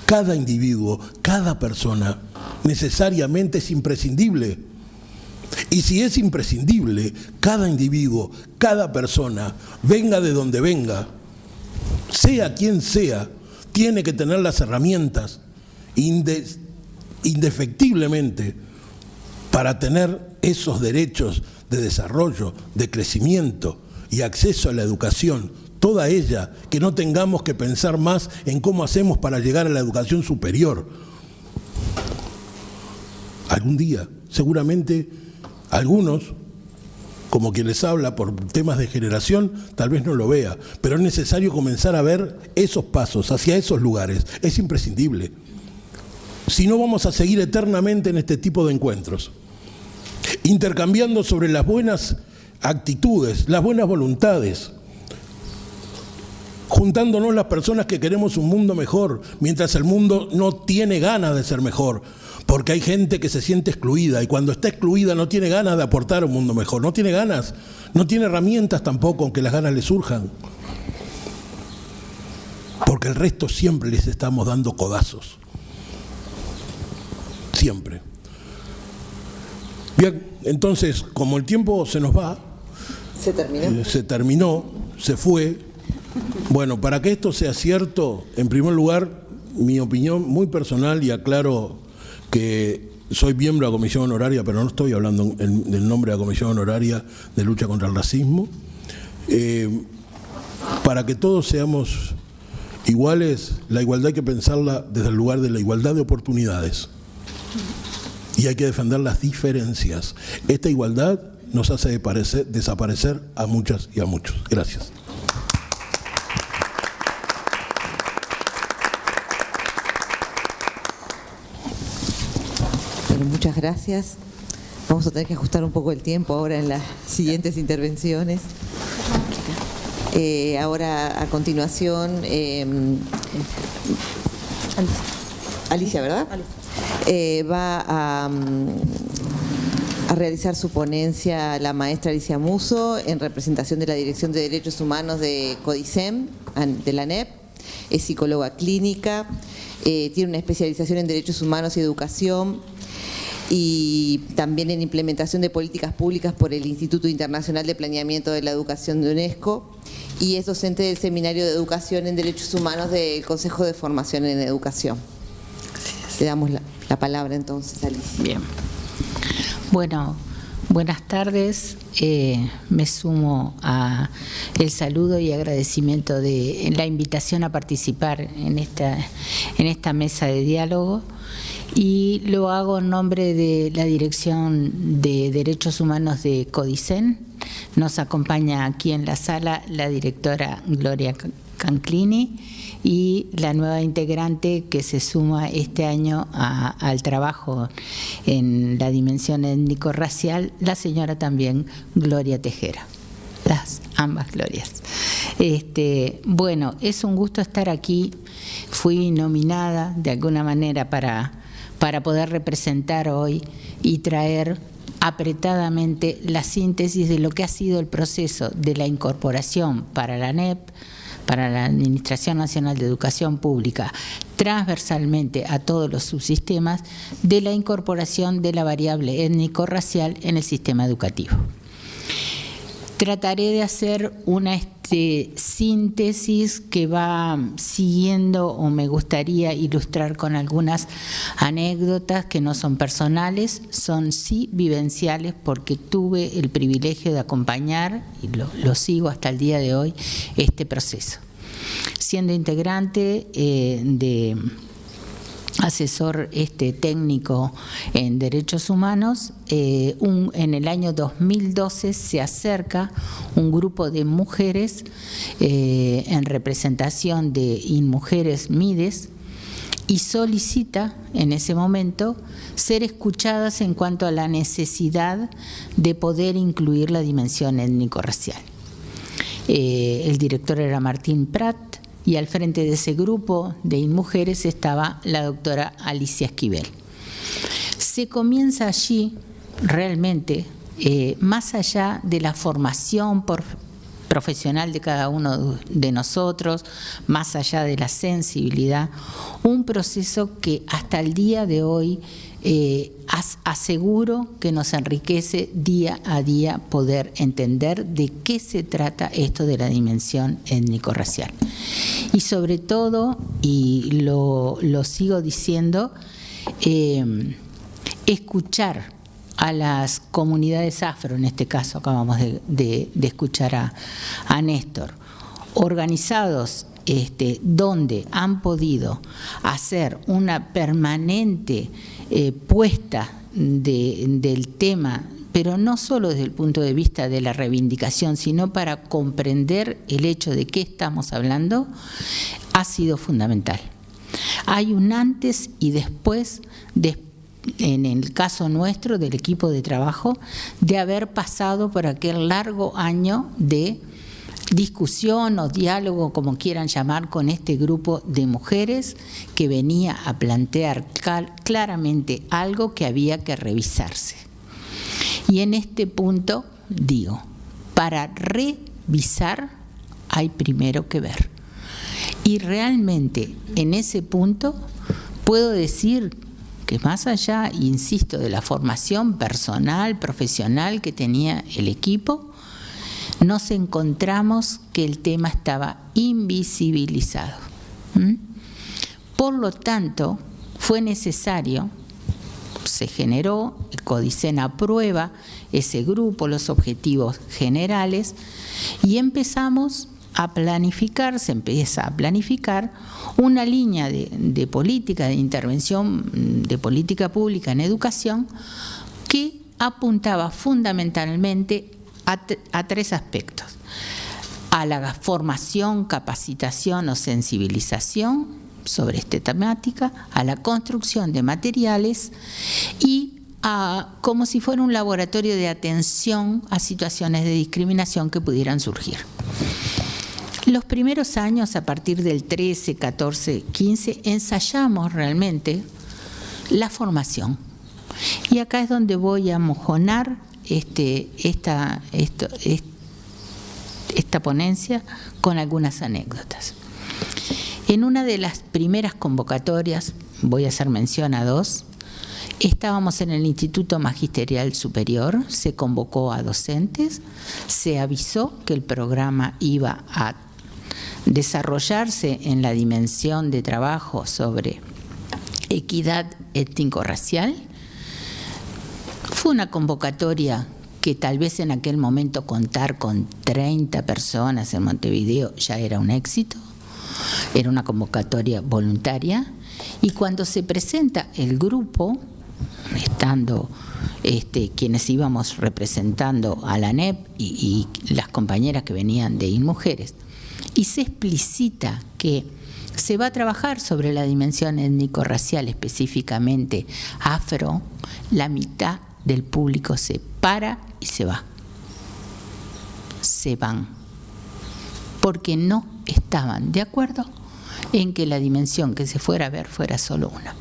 Cada individuo, cada persona, necesariamente es imprescindible. Y si es imprescindible, cada individuo, cada persona, venga de donde venga, sea quien sea, tiene que tener las herramientas indefectiblemente para tener esos derechos de desarrollo, de crecimiento y acceso a la educación, toda ella, que no tengamos que pensar más en cómo hacemos para llegar a la educación superior. Algún día, seguramente, algunos, como quien les habla por temas de generación, tal vez no lo vea, pero es necesario comenzar a ver esos pasos hacia esos lugares. Es imprescindible. Si no, vamos a seguir eternamente en este tipo de encuentros, intercambiando sobre las buenas actitudes, las buenas voluntades, juntándonos las personas que queremos un mundo mejor, mientras el mundo no tiene ganas de ser mejor. Porque hay gente que se siente excluida y cuando está excluida no tiene ganas de aportar a un mundo mejor, no tiene ganas, no tiene herramientas tampoco, aunque las ganas le surjan. porque el resto siempre les estamos dando codazos. Siempre. Bien, entonces, como el tiempo se nos va, se terminó, se fue. Bueno, para que esto sea cierto, en primer lugar, mi opinión muy personal, y aclaro que soy miembro de la Comisión Honoraria, pero no estoy hablando del nombre de la Comisión Honoraria de Lucha contra el Racismo. Para que todos seamos iguales, la igualdad hay que pensarla desde el lugar de la igualdad de oportunidades. Y hay que defender las diferencias. Esta igualdad nos hace desaparecer a muchas y a muchos. Gracias. Bueno, muchas gracias. Vamos a tener que ajustar un poco el tiempo ahora en las siguientes intervenciones. Ahora, a continuación, Alicia, ¿verdad? Va a realizar su ponencia la maestra Alicia Musso en representación de la Dirección de Derechos Humanos de CODICEM, de la ANEP. Es psicóloga clínica, tiene una especialización en Derechos Humanos y Educación y también en implementación de políticas públicas por el Instituto Internacional de Planeamiento de la Educación de UNESCO, y es docente del Seminario de Educación en Derechos Humanos del Consejo de Formación en Educación. Le damos la palabra entonces, Alicia. Bien. Bueno, buenas tardes. Me sumo a el saludo y agradecimiento de la invitación a participar en esta mesa de diálogo, y lo hago en nombre de la Dirección de Derechos Humanos de CODICEN. Nos acompaña aquí en la sala la directora Gloria Canclini y la nueva integrante que se suma este año al trabajo en la dimensión étnico-racial, la señora también Gloria Tejera. Ambas Glorias. Bueno, es un gusto estar aquí. Fui nominada de alguna manera para poder representar hoy y traer apretadamente la síntesis de lo que ha sido el proceso de la incorporación para la ANEP, para la Administración Nacional de Educación Pública, transversalmente a todos los subsistemas, de la incorporación de la variable étnico-racial en el sistema educativo. Trataré de hacer una síntesis que va siguiendo, o me gustaría ilustrar con algunas anécdotas que no son personales, son sí vivenciales, porque tuve el privilegio de acompañar, y lo sigo hasta el día de hoy, este proceso. Siendo integrante de asesor técnico en derechos humanos, en el año 2012 se acerca un grupo de mujeres en representación de InMujeres Mides y solicita en ese momento ser escuchadas en cuanto a la necesidad de poder incluir la dimensión étnico-racial. El director era Martín Prat, y al frente de ese grupo de InMujeres estaba la doctora Alicia Esquivel. Se comienza allí realmente, más allá de la formación profesional de cada uno de nosotros, más allá de la sensibilidad, un proceso que hasta el día de hoy aseguro que nos enriquece día a día poder entender de qué se trata esto de la dimensión étnico-racial. Y sobre todo, y lo sigo diciendo, escuchar a las comunidades afro, en este caso acabamos de escuchar a Néstor, organizados donde han podido hacer una permanente puesta del tema, pero no solo desde el punto de vista de la reivindicación, sino para comprender el hecho de qué estamos hablando, ha sido fundamental. Hay un antes y después en el caso nuestro del equipo de trabajo, de haber pasado por aquel largo año de discusión o diálogo, como quieran llamar, con este grupo de mujeres que venía a plantear claramente algo que había que revisarse. Y en este punto digo, para revisar hay primero que ver. Y realmente en ese punto puedo decir que más allá, insisto, de la formación personal, profesional que tenía el equipo, nos encontramos que el tema estaba invisibilizado. Por lo tanto, fue necesario, se generó, el CODICEN aprueba ese grupo, los objetivos generales, y empezamos a planificar, se empieza a planificar una línea de política, de intervención, de política pública en educación, que apuntaba fundamentalmente a tres aspectos: a la formación, capacitación o sensibilización sobre esta temática, a la construcción de materiales y como si fuera un laboratorio de atención a situaciones de discriminación que pudieran surgir. Los primeros años, a partir del 13, 14, 15, ensayamos realmente la formación. Y acá es donde voy a mojonar esta ponencia con algunas anécdotas. En una de las primeras convocatorias, voy a hacer mención a dos, estábamos en el Instituto Magisterial Superior, se convocó a docentes, se avisó que el programa iba a desarrollarse en la dimensión de trabajo sobre equidad étnico-racial. Fue una convocatoria que tal vez en aquel momento contar con 30 personas en Montevideo ya era un éxito, era una convocatoria voluntaria, y cuando se presenta el grupo, estando quienes íbamos representando a la ANEP y las compañeras que venían de INMujeres, y se explicita que se va a trabajar sobre la dimensión étnico-racial, específicamente afro, la mitad del público se para y se va. Se van. Porque no estaban de acuerdo en que la dimensión que se fuera a ver fuera solo una.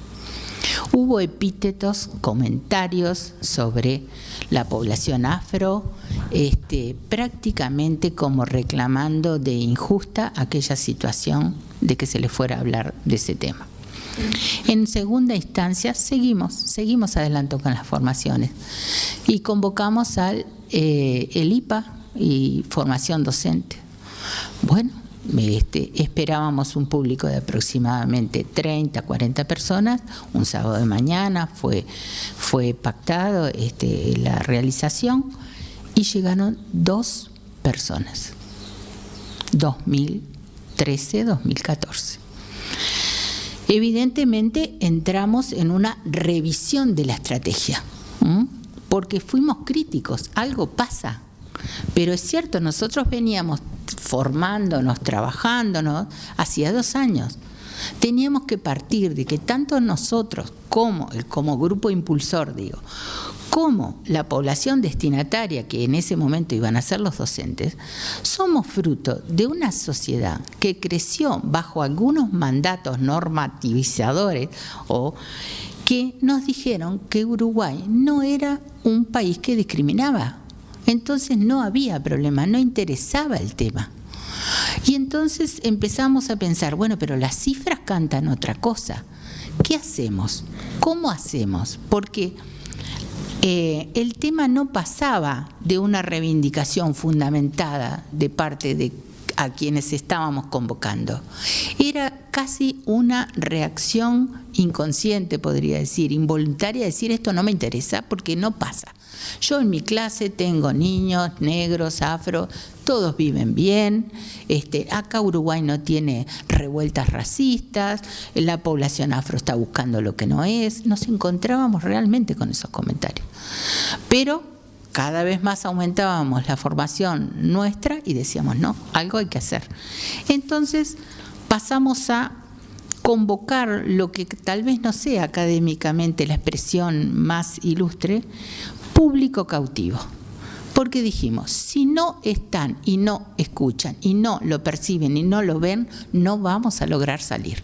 Hubo epítetos, comentarios sobre la población afro, prácticamente como reclamando de injusta aquella situación de que se le fuera a hablar de ese tema. En segunda instancia seguimos adelante con las formaciones y convocamos al el IPA y formación docente. Bueno, esperábamos un público de aproximadamente 30, 40 personas, un sábado de mañana fue pactado la realización y llegaron 2 personas, 2013, 2014. Evidentemente entramos en una revisión de la estrategia, porque fuimos críticos, algo pasa, pero es cierto, nosotros veníamos formándonos, trabajándonos, hacía 2 años. Teníamos que partir de que tanto nosotros como grupo impulsor, como la población destinataria, que en ese momento iban a ser los docentes, somos fruto de una sociedad que creció bajo algunos mandatos normativizadores o que nos dijeron que Uruguay no era un país que discriminaba. Entonces no había problema, no interesaba el tema. Y entonces empezamos a pensar, bueno, pero las cifras cantan otra cosa. ¿Qué hacemos? ¿Cómo hacemos? Porque el tema no pasaba de una reivindicación fundamentada de parte de a quienes estábamos convocando. Era casi una reacción inconsciente, podría decir, involuntaria, decir esto no me interesa porque no pasa. Yo en mi clase tengo niños, negros, afro, todos viven bien, acá Uruguay no tiene revueltas racistas, la población afro está buscando lo que no es. Nos encontrábamos realmente con esos comentarios. Pero cada vez más aumentábamos la formación nuestra y decíamos, no, algo hay que hacer. Entonces pasamos a convocar lo que tal vez no sea académicamente la expresión más ilustre, público cautivo. Porque dijimos, si no están y no escuchan y no lo perciben y no lo ven, no vamos a lograr salir.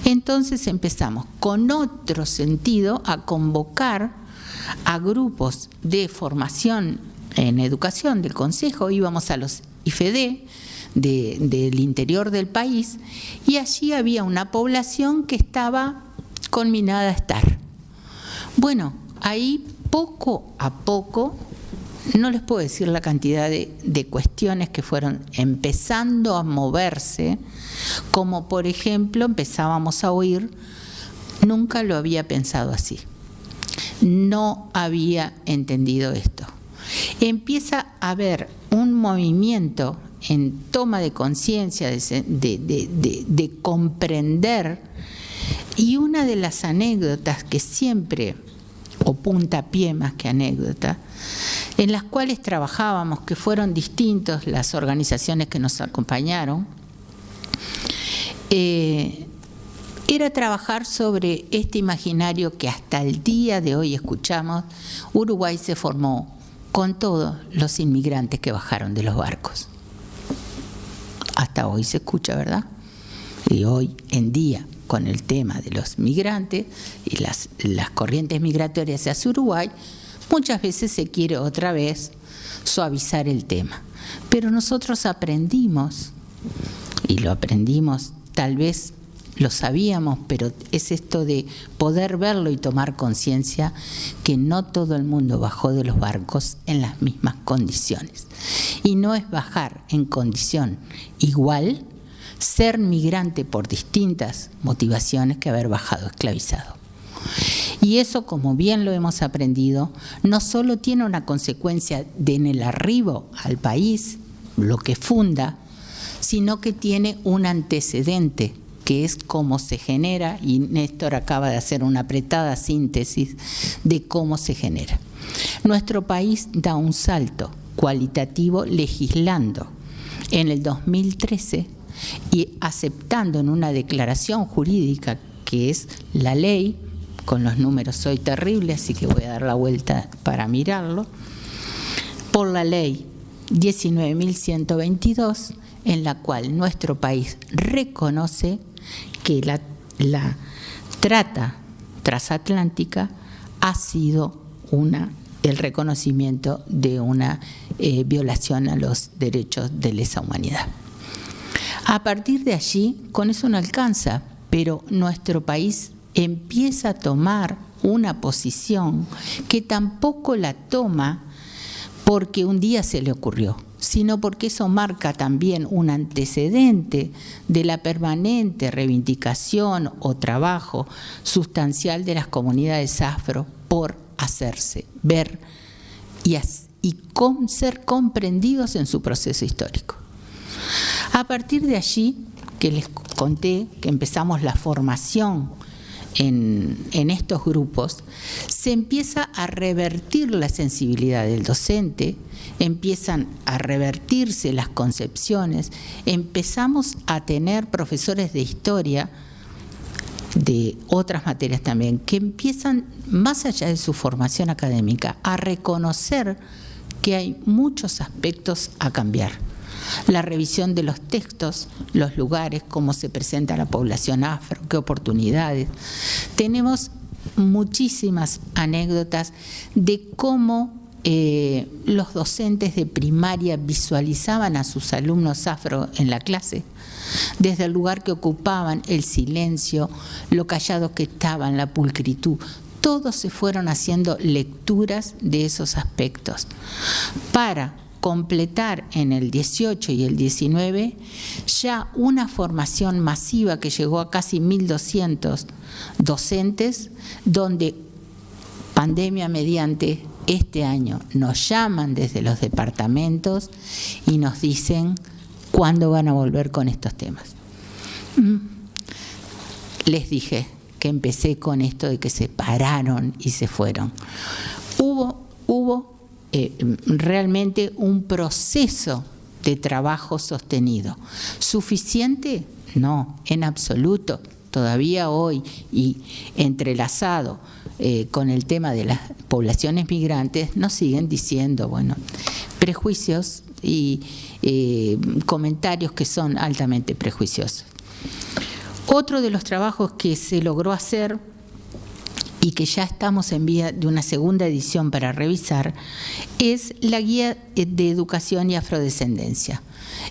Entonces empezamos con otro sentido a convocar a grupos de formación en educación del Consejo, íbamos a los IFED, del interior del país, y allí había una población que estaba conminada a estar. Bueno, ahí poco a poco, no les puedo decir la cantidad de cuestiones que fueron empezando a moverse, como por ejemplo empezábamos a oír, nunca lo había pensado así, no había entendido esto. Empieza a haber un movimiento en toma de conciencia, de comprender, y una de las anécdotas que siempre, o puntapié más que anécdota, en las cuales trabajábamos, que fueron distintas las organizaciones que nos acompañaron, era trabajar sobre este imaginario que hasta el día de hoy escuchamos. Uruguay se formó con todos los inmigrantes que bajaron de los barcos. Hasta hoy se escucha, ¿verdad? Y hoy en día, con el tema de los migrantes y las corrientes migratorias hacia Uruguay, muchas veces se quiere otra vez suavizar el tema. Pero nosotros aprendimos, y lo aprendimos, tal vez lo sabíamos, pero es esto de poder verlo y tomar conciencia que no todo el mundo bajó de los barcos en las mismas condiciones. Y no es bajar en condición igual ser migrante por distintas motivaciones que haber bajado esclavizado. Y eso, como bien lo hemos aprendido, no solo tiene una consecuencia en el arribo al país, lo que funda, sino que tiene un antecedente, que es cómo se genera, y Néstor acaba de hacer una apretada síntesis de cómo se genera. Nuestro país da un salto cualitativo legislando en el 2013 y aceptando en una declaración jurídica que es la ley, con los números soy terrible, así que voy a dar la vuelta para mirarlo, por la ley 19.122, en la cual nuestro país reconoce que la trata transatlántica ha sido el reconocimiento de una violación a los derechos de lesa humanidad. A partir de allí, con eso no alcanza, pero nuestro país empieza a tomar una posición que tampoco la toma porque un día se le ocurrió, sino porque eso marca también un antecedente de la permanente reivindicación o trabajo sustancial de las comunidades afro por hacerse ver y ser comprendidos en su proceso histórico. A partir de allí, que les conté que empezamos la formación en estos grupos, se empieza a revertir la sensibilidad del docente, empiezan a revertirse las concepciones, empezamos a tener profesores de historia, de otras materias también, que empiezan, más allá de su formación académica, a reconocer que hay muchos aspectos a cambiar. La revisión de los textos, los lugares, cómo se presenta la población afro, qué oportunidades. Tenemos muchísimas anécdotas de cómo los docentes de primaria visualizaban a sus alumnos afro en la clase, desde el lugar que ocupaban, el silencio, lo callados que estaban, la pulcritud. Todos se fueron haciendo lecturas de esos aspectos para completar en el 18 y el 19 ya una formación masiva que llegó a casi 1.200 docentes, donde pandemia mediante este año nos llaman desde los departamentos y nos dicen cuándo van a volver con estos temas. Les dije que empecé con esto de que se pararon y se fueron. Hubo realmente un proceso de trabajo sostenido. ¿Suficiente? No, en absoluto. Todavía hoy, y entrelazado con el tema de las poblaciones migrantes, nos siguen diciendo, bueno, prejuicios y comentarios que son altamente prejuiciosos. Otro de los trabajos que se logró hacer y que ya estamos en vía de una segunda edición para revisar, es la guía de educación y afrodescendencia.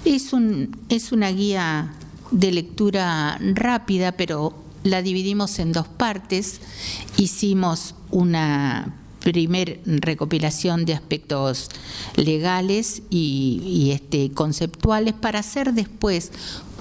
Es una guía de lectura rápida, pero la dividimos en dos partes. Hicimos una primer recopilación de aspectos legales y conceptuales para hacer después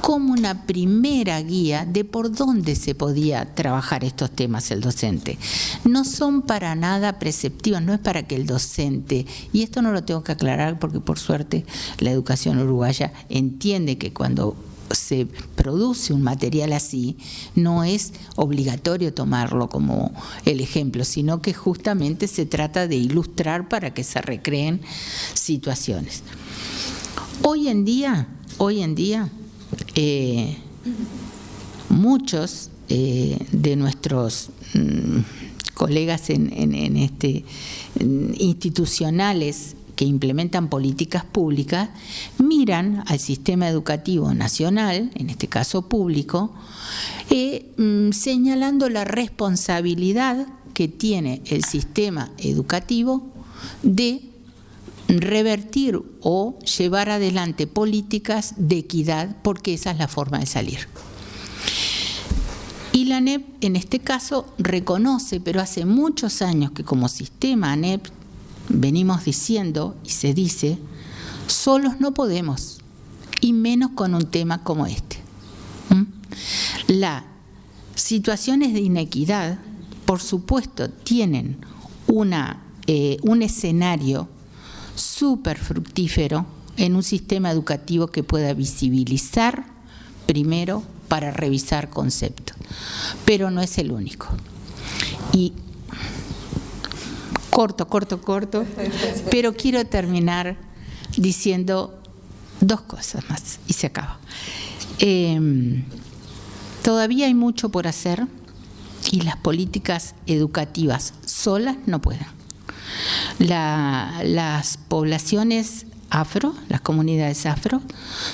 como una primera guía de por dónde se podía trabajar estos temas el docente. No son para nada preceptivos, no es para que el docente, y esto no lo tengo que aclarar porque por suerte la educación uruguaya entiende que cuando se produce un material así, no es obligatorio tomarlo como el ejemplo, sino que justamente se trata de ilustrar para que se recreen situaciones. Hoy en día, muchos de nuestros colegas institucionales que implementan políticas públicas, miran al sistema educativo nacional, en este caso público, señalando la responsabilidad que tiene el sistema educativo de revertir o llevar adelante políticas de equidad, porque esa es la forma de salir. Y la ANEP, en este caso, reconoce, pero hace muchos años que como sistema ANEP venimos diciendo y se dice, solos no podemos, y menos con un tema como este. Las situaciones de inequidad, por supuesto, tienen un escenario súper fructífero en un sistema educativo que pueda visibilizar primero para revisar conceptos, pero no es el único. Y corto, pero quiero terminar diciendo dos cosas más y se acaba. Todavía hay mucho por hacer y las políticas educativas solas no pueden. Las poblaciones afro, las comunidades afro,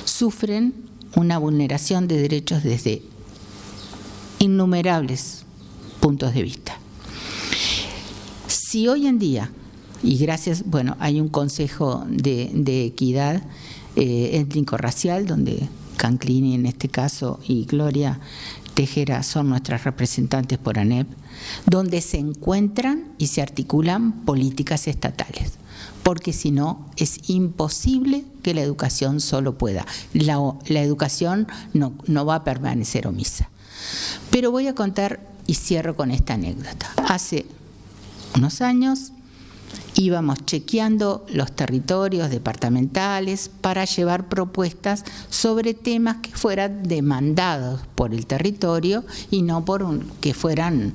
sufren una vulneración de derechos desde innumerables puntos de vista. Si hoy en día, y gracias, hay un consejo de equidad étnico-racial, donde Canclini en este caso y Gloria Tejera son nuestras representantes por ANEP, donde se encuentran y se articulan políticas estatales, porque si no es imposible que la educación solo pueda. La educación no va a permanecer omisa. Pero voy a contar y cierro con esta anécdota. Hace unos años íbamos chequeando los territorios departamentales para llevar propuestas sobre temas que fueran demandados por el territorio y no que fueran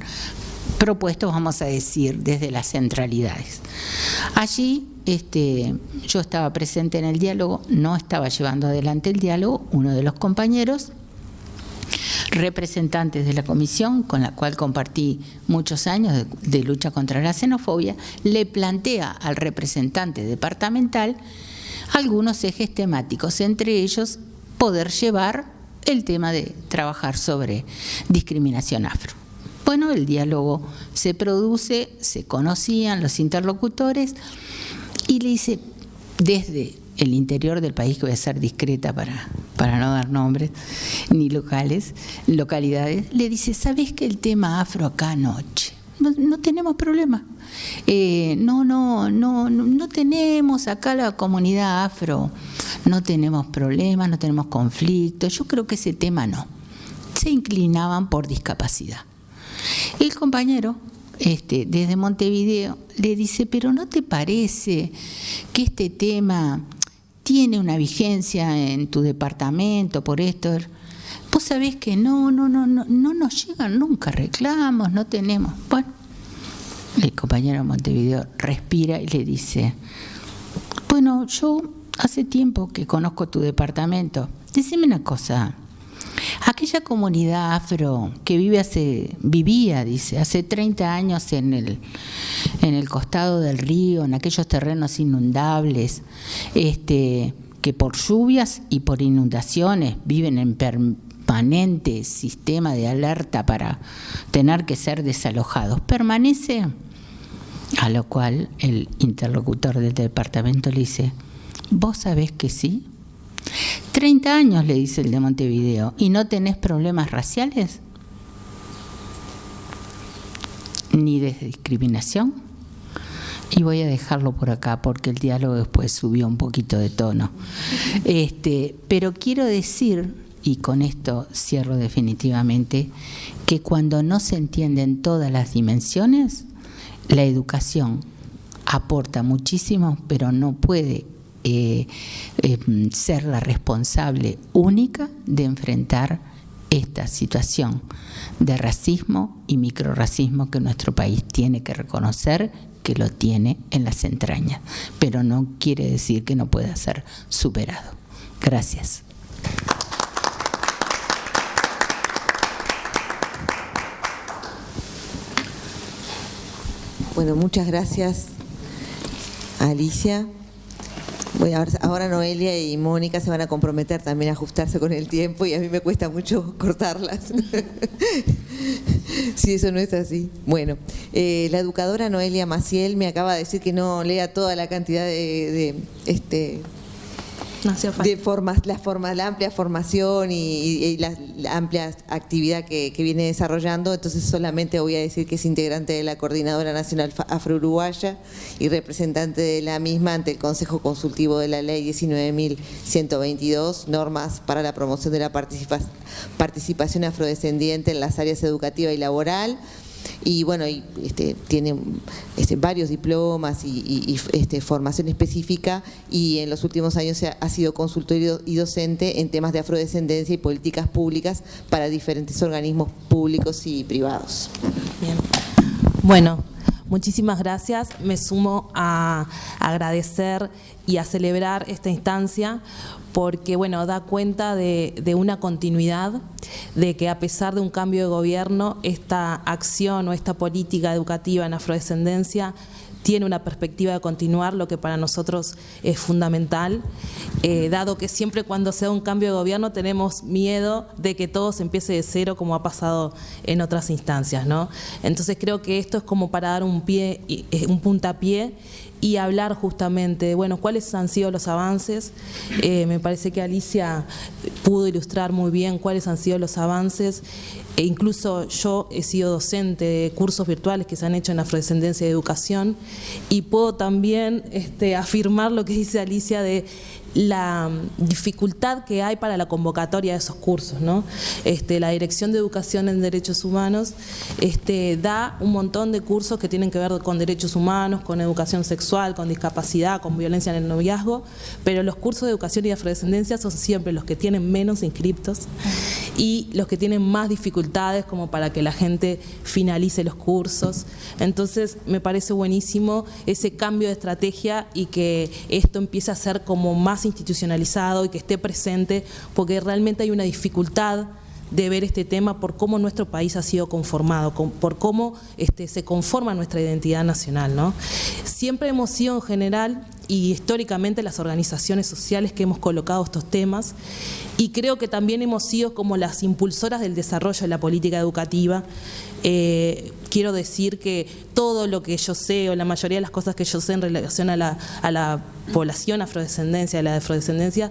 propuestos, vamos a decir, desde las centralidades. Allí yo estaba presente en el diálogo, no estaba llevando adelante el diálogo, uno de los compañeros representantes de la comisión, con la cual compartí muchos años de lucha contra la xenofobia, le plantea al representante departamental algunos ejes temáticos, entre ellos poder llevar el tema de trabajar sobre discriminación afro. Bueno, el diálogo se produce, se conocían los interlocutores y le dice, desde el interior del país, que voy a ser discreta para no dar nombres ni localidades, le dice, ¿sabés que el tema afro acá anoche? No tenemos problema. No tenemos acá la comunidad afro, no tenemos problemas, no tenemos conflictos. Yo creo que ese tema no. Se inclinaban por discapacidad. El compañero, desde Montevideo, le dice, pero ¿no te parece que este tema tiene una vigencia en tu departamento por esto? Vos sabés que no nos llegan nunca reclamos, no tenemos. Bueno, el compañero de Montevideo respira y le dice, bueno, yo hace tiempo que conozco tu departamento. Decime una cosa, aquella comunidad afro que vivía, dice, hace 30 años en el costado del río, en aquellos terrenos inundables, que por lluvias y por inundaciones viven en permanente sistema de alerta para tener que ser desalojados permanece, a lo cual el interlocutor del departamento le dice: ¿vos sabés que sí? 30 años, le dice el de Montevideo, ¿y no tenés problemas raciales? ¿Ni de discriminación? Y voy a dejarlo por acá porque el diálogo después subió un poquito de tono. Pero quiero decir, y con esto cierro definitivamente, que cuando no se entienden todas las dimensiones, la educación aporta muchísimo, pero no puede ser la responsable única de enfrentar esta situación de racismo y microrracismo que nuestro país tiene que reconocer que lo tiene en las entrañas, pero no quiere decir que no pueda ser superado. Gracias. Bueno, muchas gracias, Alicia. Ahora Noelia y Mónica se van a comprometer también a ajustarse con el tiempo y a mí me cuesta mucho cortarlas. Si eso no es así. Bueno, la educadora Noelia Maciel me acaba de decir que no lea toda la cantidad la amplia formación y la amplia actividad que viene desarrollando, entonces solamente voy a decir que es integrante de la Coordinadora Nacional Afro-Uruguaya y representante de la misma ante el Consejo Consultivo de la Ley 19.122, normas para la promoción de la participación afrodescendiente en las áreas educativa y laboral. Y bueno, tiene varios diplomas y formación específica, y en los últimos años ha sido consultor y docente en temas de afrodescendencia y políticas públicas para diferentes organismos públicos y privados. Bien. Bueno, muchísimas gracias. Me sumo a agradecer y a celebrar esta instancia porque, bueno, da cuenta de una continuidad, de que a pesar de un cambio de gobierno, esta acción o esta política educativa en afrodescendencia tiene una perspectiva de continuar, lo que para nosotros es fundamental, dado que siempre cuando se da un cambio de gobierno tenemos miedo de que todo se empiece de cero, como ha pasado en otras instancias, ¿no? Entonces creo que esto es como para dar un puntapié y hablar justamente de, bueno, cuáles han sido los avances. Me parece que Alicia pudo ilustrar muy bien cuáles han sido los avances. E incluso yo he sido docente de cursos virtuales que se han hecho en afrodescendencia y educación, y puedo también afirmar lo que dice Alicia de la dificultad que hay para la convocatoria de esos cursos, ¿no? La Dirección de Educación en Derechos Humanos da un montón de cursos que tienen que ver con derechos humanos, con educación sexual, con discapacidad, con violencia en el noviazgo, pero los cursos de educación y afrodescendencia son siempre los que tienen menos inscriptos y los que tienen más dificultades como para que la gente finalice los cursos. Entonces me parece buenísimo ese cambio de estrategia y que esto empiece a ser como más institucionalizado y que esté presente, porque realmente hay una dificultad de ver este tema por cómo nuestro país ha sido conformado, por cómo se conforma nuestra identidad nacional, ¿no? Siempre hemos sido en general y históricamente las organizaciones sociales que hemos colocado estos temas, y creo que también hemos sido como las impulsoras del desarrollo de la política educativa. Quiero decir que todo lo que yo sé, o la mayoría de las cosas que yo sé en relación a la población afrodescendencia, a la afrodescendencia,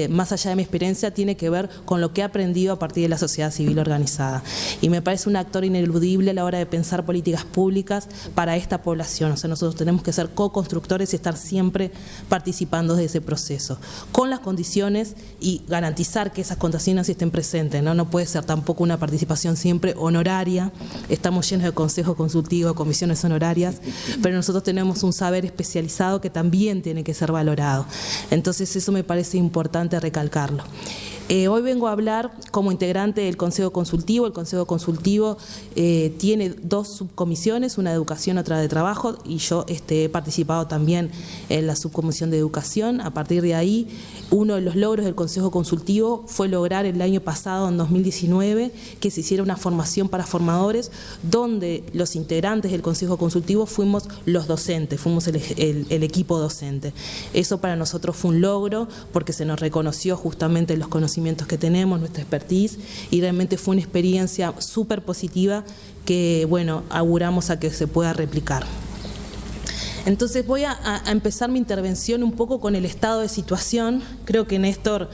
más allá de mi experiencia, tiene que ver con lo que he aprendido a partir de la sociedad civil organizada. Y me parece un actor ineludible a la hora de pensar políticas públicas para esta población. O sea, nosotros tenemos que ser co-constructores y estar siempre participando de ese proceso, con las condiciones y garantizar que esas condiciones estén presentes, ¿no? No puede ser tampoco una participación siempre honoraria. Estamos llenos de consejos consultivos, comisiones honorarias, pero nosotros tenemos un saber especializado que también tiene que ser valorado. Entonces eso me parece importante recalcarlo. Hoy vengo a hablar como integrante del Consejo Consultivo. El Consejo Consultivo tiene dos subcomisiones, una de educación, otra de trabajo, y yo he participado también en la subcomisión de educación. A partir de ahí, uno de los logros del Consejo Consultivo fue lograr el año pasado, en 2019, que se hiciera una formación para formadores, donde los integrantes del Consejo Consultivo fuimos los docentes, fuimos el equipo docente. Eso para nosotros fue un logro, porque se nos reconoció justamente los conocimientos conocimientos que tenemos, nuestra expertise, y realmente fue una experiencia súper positiva que, bueno, auguramos a que se pueda replicar. Entonces voy a empezar mi intervención un poco con el estado de situación. Creo que Néstor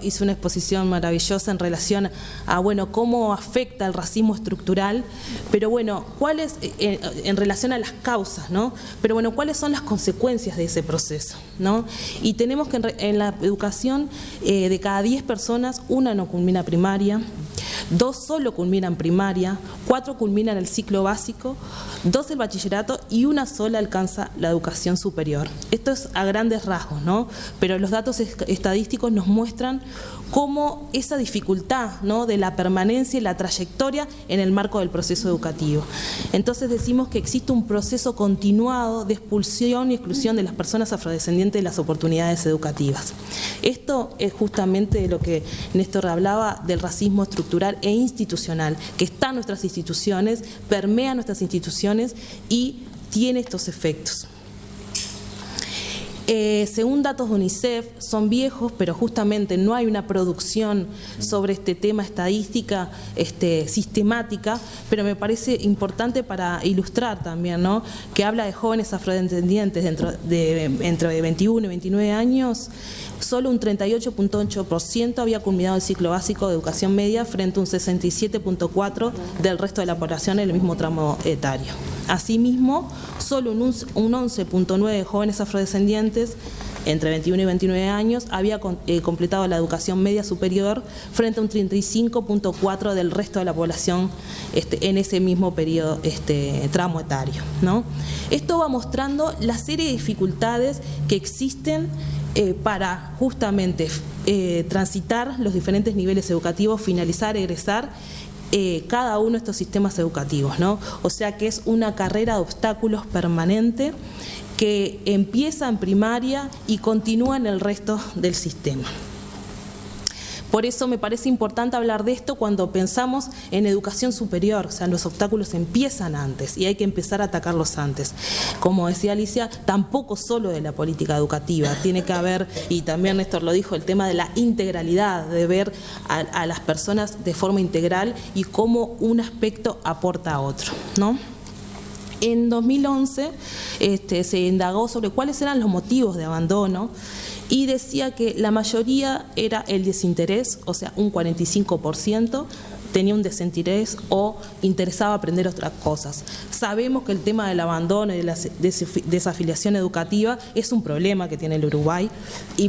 hizo una exposición maravillosa en relación a, bueno, cómo afecta el racismo estructural, pero bueno, cuáles, en relación a las causas, ¿no? Pero bueno, cuáles son las consecuencias de ese proceso, ¿no? Y tenemos que en la educación, de cada 10 personas, una no culmina primaria, 2 solo culminan primaria, 4 culminan el ciclo básico, 2 el bachillerato y 1 sola alcanza la educación superior. Esto es a grandes rasgos, ¿no? Pero los datos estadísticos nos muestran cómo esa dificultad, ¿no?, de la permanencia y la trayectoria en el marco del proceso educativo. Entonces decimos que existe un proceso continuado de expulsión y exclusión de las personas afrodescendientes de las oportunidades educativas. Esto es justamente lo que Néstor hablaba del racismo estructural e institucional, que está en nuestras instituciones, permea nuestras instituciones y tiene estos efectos. Según datos de UNICEF, son viejos, pero justamente no hay una producción sobre este tema estadística sistemática, pero me parece importante para ilustrar también, ¿no?, que habla de jóvenes afrodescendientes entre 21 y 29 años. Solo un 38.8% había culminado el ciclo básico de educación media frente a un 67.4% del resto de la población en el mismo tramo etario. Asimismo, solo un 11.9% de jóvenes afrodescendientes entre 21 y 29 años había completado la educación media superior frente a un 35.4% del resto de la población en ese mismo periodo, tramo etario, ¿no? Esto va mostrando la serie de dificultades que existen para justamente transitar los diferentes niveles educativos, finalizar, egresar cada uno de estos sistemas educativos, ¿no? O sea que es una carrera de obstáculos permanente que empieza en primaria y continúa en el resto del sistema. Por eso me parece importante hablar de esto cuando pensamos en educación superior, o sea, los obstáculos empiezan antes y hay que empezar a atacarlos antes. Como decía Alicia, tampoco solo de la política educativa, tiene que haber, y también Néstor lo dijo, el tema de la integralidad, de ver a las personas de forma integral y cómo un aspecto aporta a otro, ¿no? En 2011 se indagó sobre cuáles eran los motivos de abandono y decía que la mayoría era el desinterés, o sea, un 45% tenía un desinterés o interesaba aprender otras cosas. Sabemos que el tema del abandono y de la desafiliación educativa es un problema que tiene el Uruguay,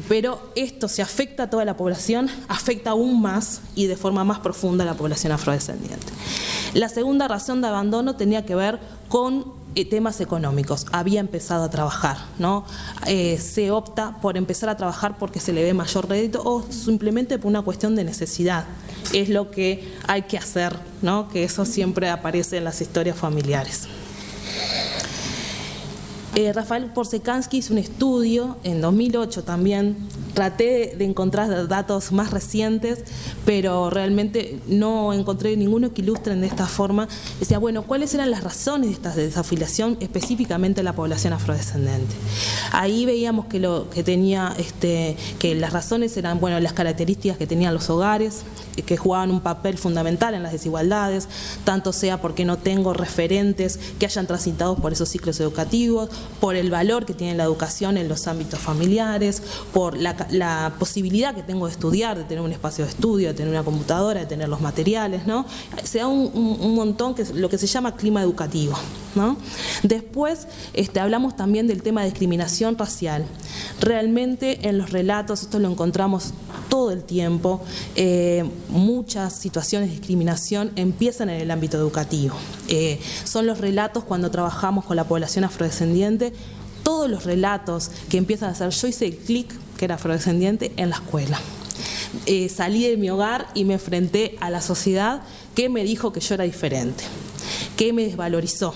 pero esto se afecta a toda la población, afecta aún más y de forma más profunda a la población afrodescendiente. La segunda razón de abandono tenía que ver con temas económicos. Había empezado a trabajar, ¿no? Se opta por empezar a trabajar porque se le ve mayor rédito o simplemente por una cuestión de necesidad. Es lo que hay que hacer, ¿no? Que eso siempre aparece en las historias familiares. Rafael Porsekansky hizo un estudio en 2008 también. Traté de encontrar datos más recientes, pero realmente no encontré ninguno que ilustren de esta forma. Decía, bueno, ¿cuáles eran las razones de esta desafiliación específicamente en la población afrodescendente? Ahí veíamos que que las razones eran, bueno, las características que tenían los hogares, que jugaban un papel fundamental en las desigualdades, tanto sea porque no tengo referentes que hayan transitado por esos ciclos educativos, por el valor que tiene la educación en los ámbitos familiares, por la posibilidad que tengo de estudiar, de tener un espacio de estudio, de tener una computadora, de tener los materiales, ¿no? Se da un montón, que es lo que se llama clima educativo, ¿no? Después hablamos también del tema de discriminación racial. Realmente en los relatos, esto lo encontramos todo el tiempo, muchas situaciones de discriminación empiezan en el ámbito educativo. Son los relatos cuando trabajamos con la población afrodescendiente, todos los relatos que empiezan a hacer, yo hice el clic, que era afrodescendiente, en la escuela. Salí de mi hogar y me enfrenté a la sociedad que me dijo que yo era diferente, que me desvalorizó.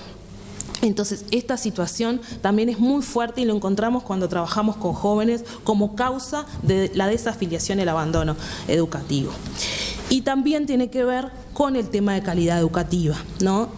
Entonces, esta situación también es muy fuerte y lo encontramos cuando trabajamos con jóvenes como causa de la desafiliación y el abandono educativo. Y también tiene que ver con el tema de calidad educativa, ¿no?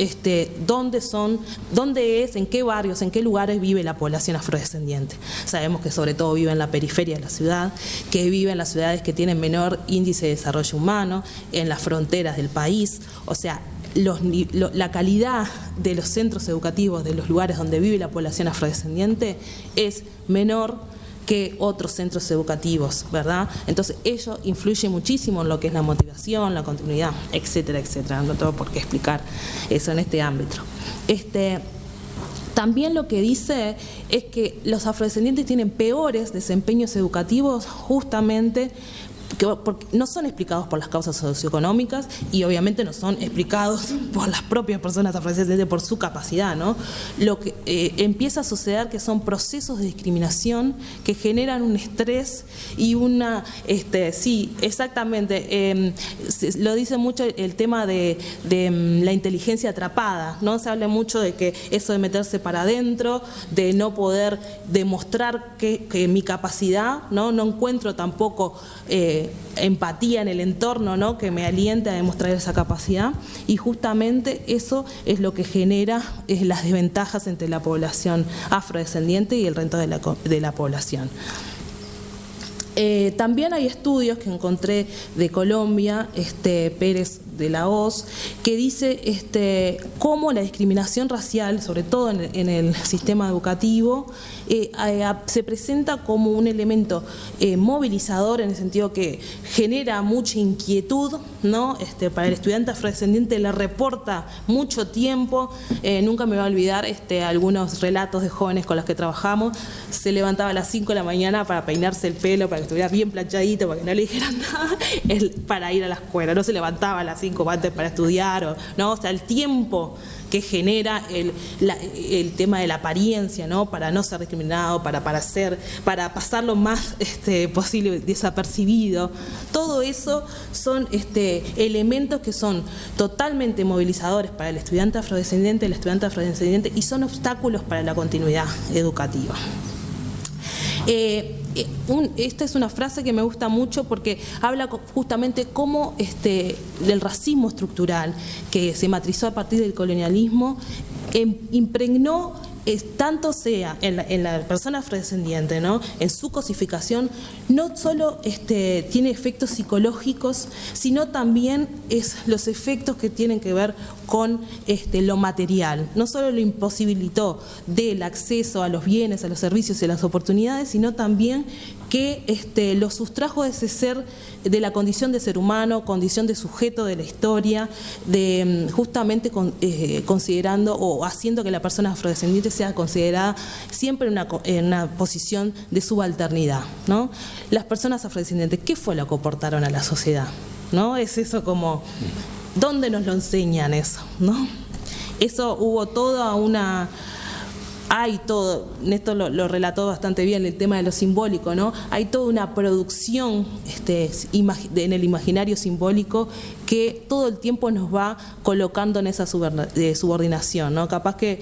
¿Dónde es, en qué barrios, en qué lugares vive la población afrodescendiente? Sabemos que sobre todo vive en la periferia de la ciudad, que vive en las ciudades que tienen menor índice de desarrollo humano, en las fronteras del país, o sea, la calidad de los centros educativos de los lugares donde vive la población afrodescendiente es menor que otros centros educativos, ¿verdad? Entonces ello influye muchísimo en lo que es la motivación, la continuidad, etcétera, etcétera. No tengo por qué explicar eso en este ámbito. También lo que dice es que los afrodescendientes tienen peores desempeños educativos justamente porque no son explicados por las causas socioeconómicas y obviamente no son explicados por las propias personas afrodescendientes por su capacidad, ¿no? Lo que empieza a suceder que son procesos de discriminación que generan un estrés y una, sí, exactamente, lo dice mucho el tema de la inteligencia atrapada, ¿no? Se habla mucho de que eso de meterse para adentro, de no poder demostrar que mi capacidad, ¿no? No encuentro tampoco empatía en el entorno, ¿no? Que me aliente a demostrar esa capacidad, y justamente eso es lo que genera las desventajas entre la población afrodescendiente y el resto de la población. También hay estudios que encontré de Colombia, Pérez de la Hoz, que dice cómo la discriminación racial, sobre todo en el sistema educativo, se presenta como un elemento movilizador, en el sentido que genera mucha inquietud, ¿no? Para el estudiante afrodescendiente le reporta mucho tiempo. Nunca me va a olvidar algunos relatos de jóvenes con los que trabajamos. Se levantaba a las 5 de la mañana para peinarse el pelo, para que estuviera bien planchadito, para que no le dijeran nada, para ir a la escuela. No se levantaba a las 5 antes para estudiar, ¿no? O sea, el tiempo que genera el tema de la apariencia, ¿no? Para no ser discriminado, para pasar lo más posible desapercibido. Todo eso son elementos que son totalmente movilizadores para el estudiante afrodescendiente, y son obstáculos para la continuidad educativa. Esta es una frase que me gusta mucho porque habla justamente cómo del racismo estructural que se matrizó a partir del colonialismo impregnó, tanto sea en la persona afrodescendiente, ¿no? En su cosificación, no solo tiene efectos psicológicos, sino también los efectos que tienen que ver con lo material. No solo lo imposibilitó del acceso a los bienes, a los servicios y a las oportunidades, sino también que lo sustrajo de ese ser, de la condición de ser humano, condición de sujeto de la historia, justamente considerando o haciendo que la persona afrodescendiente sea considerada siempre en una posición de subalternidad, ¿no? Las personas afrodescendientes, ¿qué fue lo que aportaron a la sociedad? ¿No? Es eso como, ¿dónde nos lo enseñan eso? ¿No? Eso hubo toda una... Hay todo, Néstor lo relató bastante bien, el tema de lo simbólico, ¿no? Hay toda una producción en el imaginario simbólico que todo el tiempo nos va colocando en esa subordinación, ¿no? Capaz que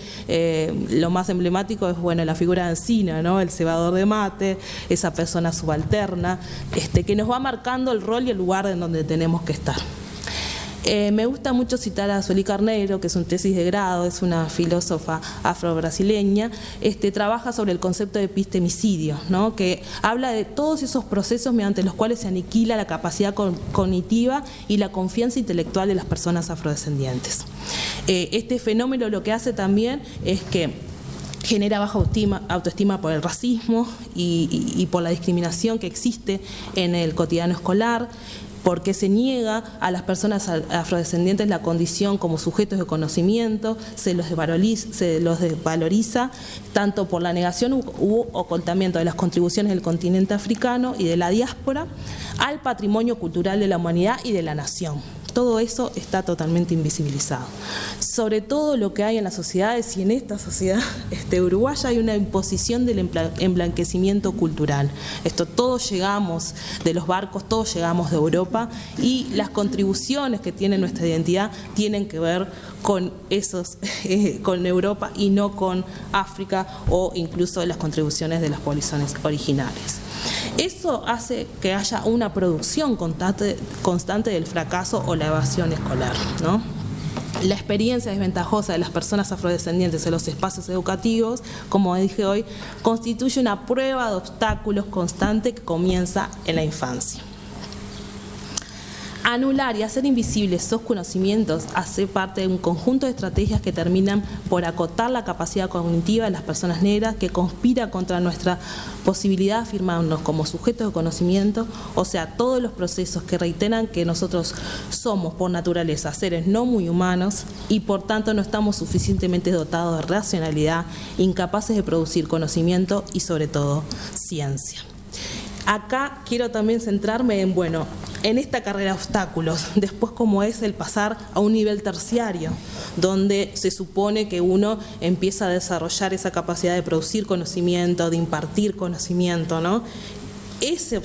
lo más emblemático es, bueno, la figura de Encina, ¿no? El cebador de mate, esa persona subalterna, que nos va marcando el rol y el lugar en donde tenemos que estar. Me gusta mucho citar a Sueli Carneiro, que es un tesis de grado, es una filósofa afro-brasileña, trabaja sobre el concepto de epistemicidio, ¿no? Que habla de todos esos procesos mediante los cuales se aniquila la capacidad cognitiva y la confianza intelectual de las personas afrodescendientes. Este fenómeno lo que hace también es que genera baja autoestima por el racismo y por la discriminación que existe en el cotidiano escolar, porque se niega a las personas afrodescendientes la condición como sujetos de conocimiento, se los desvaloriza tanto por la negación u ocultamiento de las contribuciones del continente africano y de la diáspora al patrimonio cultural de la humanidad y de la nación. Todo eso está totalmente invisibilizado. Sobre todo lo que hay en las sociedades, y en esta sociedad uruguaya hay una imposición del emblanquecimiento cultural. Todos llegamos de los barcos, todos llegamos de Europa, y las contribuciones que tiene nuestra identidad tienen que ver con con Europa y no con África o incluso las contribuciones de las poblaciones originarias. Eso hace que haya una producción constante del fracaso o la evasión escolar, ¿no? La experiencia desventajosa de las personas afrodescendientes en los espacios educativos, como dije hoy, constituye una prueba de obstáculos constante que comienza en la infancia. Anular y hacer invisibles esos conocimientos hace parte de un conjunto de estrategias que terminan por acotar la capacidad cognitiva de las personas negras, que conspira contra nuestra posibilidad de afirmarnos como sujetos de conocimiento, o sea, todos los procesos que reiteran que nosotros somos por naturaleza seres no muy humanos y por tanto no estamos suficientemente dotados de racionalidad, incapaces de producir conocimiento y sobre todo ciencia. Acá quiero también centrarme en esta carrera de obstáculos, después cómo es el pasar a un nivel terciario, donde se supone que uno empieza a desarrollar esa capacidad de producir conocimiento, de impartir conocimiento, ¿no? Ese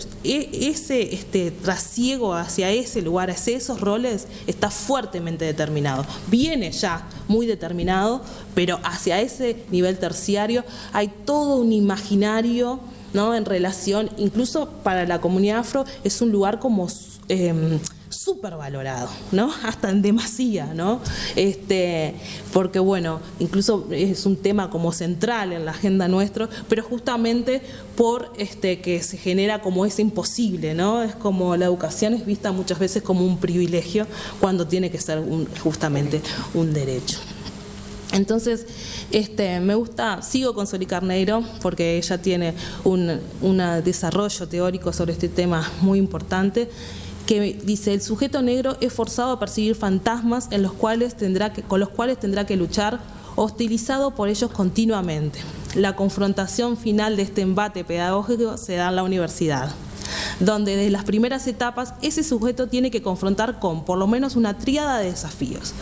trasiego hacia ese lugar, hacia esos roles, está fuertemente determinado. Viene ya muy determinado, pero hacia ese nivel terciario hay todo un imaginario, ¿no? En relación, incluso para la comunidad afro, es un lugar como súper valorado, ¿no? Hasta en demasía, ¿no? Porque bueno, incluso es un tema como central en la agenda nuestra, pero justamente por que se genera como ese imposible, ¿no? Es como la educación es vista muchas veces como un privilegio cuando tiene que ser justamente un derecho. Entonces, me gusta, sigo con Soli Carneiro, porque ella tiene un desarrollo teórico sobre este tema muy importante, que dice: el sujeto negro es forzado a percibir fantasmas con los cuales tendrá que luchar, hostilizado por ellos continuamente. La confrontación final de este embate pedagógico se da en la universidad, donde desde las primeras etapas ese sujeto tiene que confrontar con por lo menos una tríada de desafíos.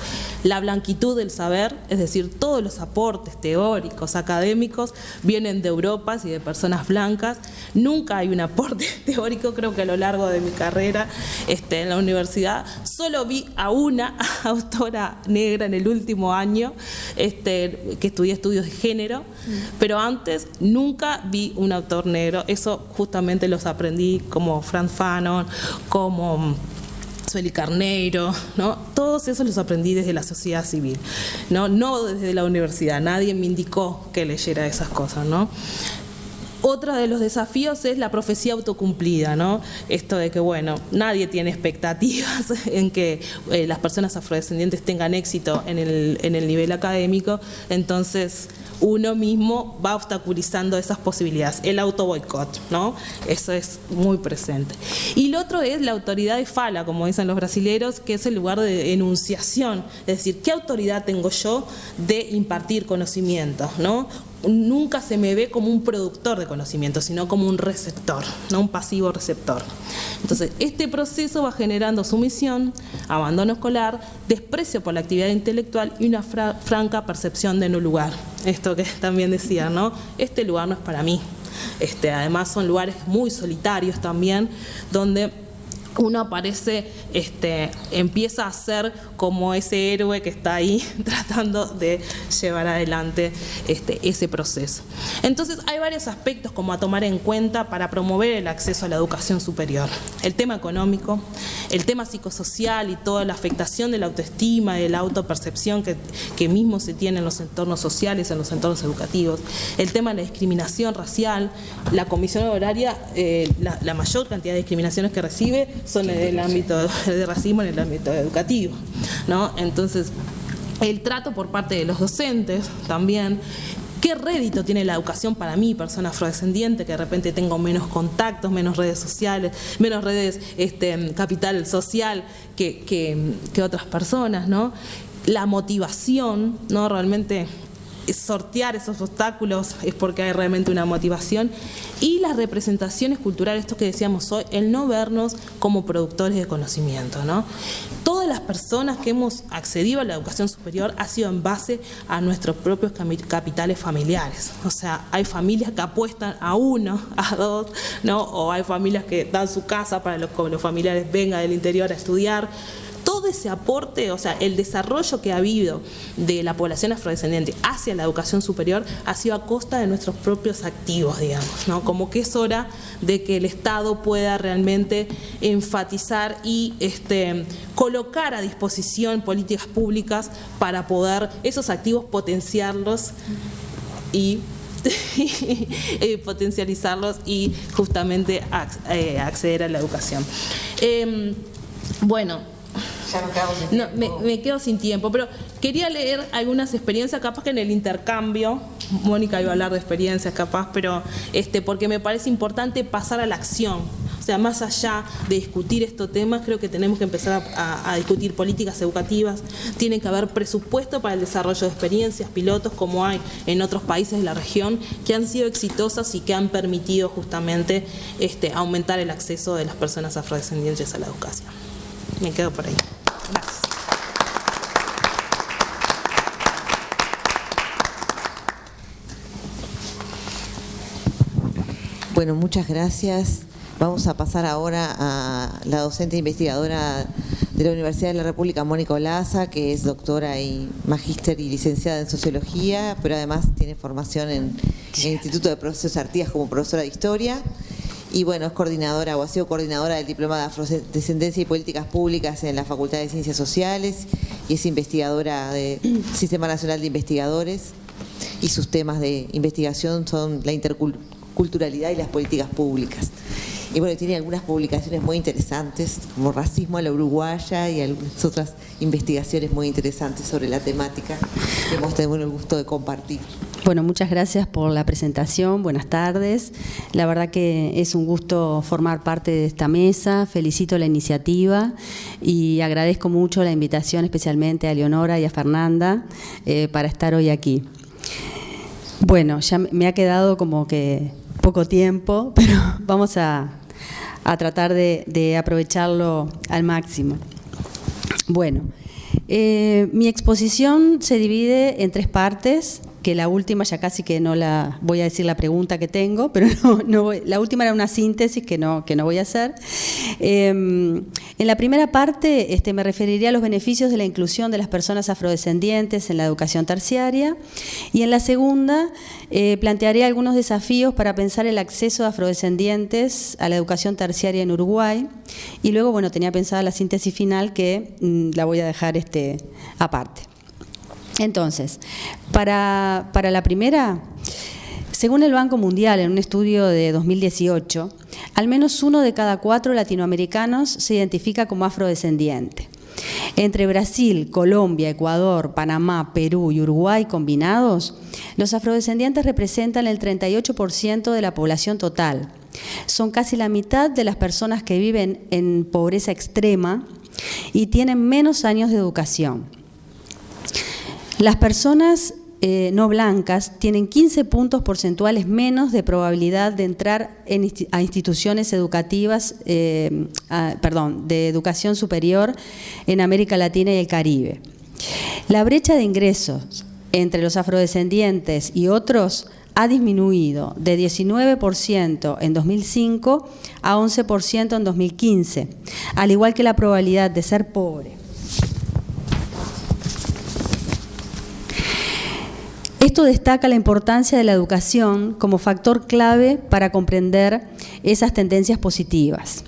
La blanquitud del saber, es decir, todos los aportes teóricos, académicos, vienen de Europa y de personas blancas. Nunca hay un aporte teórico, creo que a lo largo de mi carrera en la universidad, solo vi a una autora negra en el último año, que estudié estudios de género, pero antes nunca vi un autor negro. Eso justamente los aprendí como Frantz Fanon, como Soli Carneiro, ¿no? Todos esos los aprendí desde la sociedad civil, no desde la universidad. Nadie me indicó que leyera esas cosas, ¿no? Otro de los desafíos es la profecía autocumplida, ¿no? Esto de que, bueno, nadie tiene expectativas en que las personas afrodescendientes tengan éxito en el nivel académico, entonces uno mismo va obstaculizando esas posibilidades, el autoboicot, ¿no? Eso es muy presente. Y lo otro es la autoridad de fala, como dicen los brasileros, que es el lugar de enunciación, es decir, ¿qué autoridad tengo yo de impartir conocimiento, ¿no? Nunca se me ve como un productor de conocimiento, sino como un receptor, no un pasivo receptor. Entonces, este proceso va generando sumisión, abandono escolar, desprecio por la actividad intelectual y una franca percepción de no lugar. Esto que también decía, ¿no? Este lugar no es para mí. Además son lugares muy solitarios también, donde uno aparece, empieza a ser como ese héroe que está ahí tratando de llevar adelante ese proceso. Entonces hay varios aspectos como a tomar en cuenta para promover el acceso a la educación superior. El tema económico, el tema psicosocial y toda la afectación de la autoestima y de la autopercepción que mismo se tiene en los entornos sociales, en los entornos educativos, el tema de la discriminación racial. La comisión horaria, la mayor cantidad de discriminaciones que recibe son en el ámbito de racismo, en el ámbito educativo, ¿no? Entonces, el trato por parte de los docentes también. ¿Qué rédito tiene la educación para mí, persona afrodescendiente, que de repente tengo menos contactos, menos redes sociales, menos redes, capital social que otras personas, ¿no? La motivación, ¿no? Realmente sortear esos obstáculos es porque hay realmente una motivación. Y las representaciones culturales, esto que decíamos hoy, el no vernos como productores de conocimiento, ¿no? Todas las personas que hemos accedido a la educación superior ha sido en base a nuestros propios capitales familiares. O sea, hay familias que apuestan a uno, a dos, ¿no? O hay familias que dan su casa para que los familiares vengan del interior a estudiar. Todos ese aporte, o sea, el desarrollo que ha habido de la población afrodescendiente hacia la educación superior ha sido a costa de nuestros propios activos, digamos, ¿no? Como que es hora de que el Estado pueda realmente enfatizar y colocar a disposición políticas públicas para poder esos activos potenciarlos y potencializarlos y justamente acceder a la educación. Bueno, me quedo sin tiempo, pero quería leer algunas experiencias, capaz que en el intercambio, Mónica iba a hablar de experiencias capaz, pero porque me parece importante pasar a la acción. O sea, más allá de discutir estos temas, creo que tenemos que empezar a discutir políticas educativas. Tiene que haber presupuesto para el desarrollo de experiencias, pilotos, como hay en otros países de la región, que han sido exitosas y que han permitido justamente aumentar el acceso de las personas afrodescendientes a la educación. Me quedo por ahí. Gracias. Bueno, muchas gracias. Vamos a pasar ahora a la docente investigadora de la Universidad de la República, Mónica Olaza, que es doctora y magíster y licenciada en Sociología, pero además tiene formación en el Instituto de Procesos Artigas como profesora de Historia. Y bueno, es coordinadora o ha sido coordinadora del Diploma de Afrodescendencia y Políticas Públicas en la Facultad de Ciencias Sociales y es investigadora del Sistema Nacional de Investigadores, y sus temas de investigación son la interculturalidad y las políticas públicas. Y bueno, tiene algunas publicaciones muy interesantes, como Racismo a la Uruguaya y algunas otras investigaciones muy interesantes sobre la temática que hemos tenido el gusto de compartir. Bueno, muchas gracias por la presentación, buenas tardes. La verdad que es un gusto formar parte de esta mesa, felicito la iniciativa y agradezco mucho la invitación, especialmente a Leonora y a Fernanda, para estar hoy aquí. Bueno, ya me ha quedado como que poco tiempo, pero vamos a tratar de aprovecharlo al máximo. Bueno, mi exposición se divide en 3 partes, que la última ya casi que no la voy a decir la pregunta que tengo, pero la última era una síntesis que no voy a hacer. En la primera parte me referiría a los beneficios de la inclusión de las personas afrodescendientes en la educación terciaria, y en la segunda plantearé algunos desafíos para pensar el acceso de afrodescendientes a la educación terciaria en Uruguay, y luego, bueno, tenía pensada la síntesis final que la voy a dejar aparte. Entonces, para la primera, según el Banco Mundial, en un estudio de 2018, al menos 1 de cada 4 latinoamericanos se identifica como afrodescendiente. Entre Brasil, Colombia, Ecuador, Panamá, Perú y Uruguay combinados, los afrodescendientes representan el 38% de la población total. Son casi la mitad de las personas que viven en pobreza extrema y tienen menos años de educación. Las personas no blancas tienen 15 puntos porcentuales menos de probabilidad de entrar a instituciones educativas, de educación superior en América Latina y el Caribe. La brecha de ingresos entre los afrodescendientes y otros ha disminuido de 19% en 2005 a 11% en 2015, al igual que la probabilidad de ser pobre. Esto destaca la importancia de la educación como factor clave para comprender esas tendencias positivas.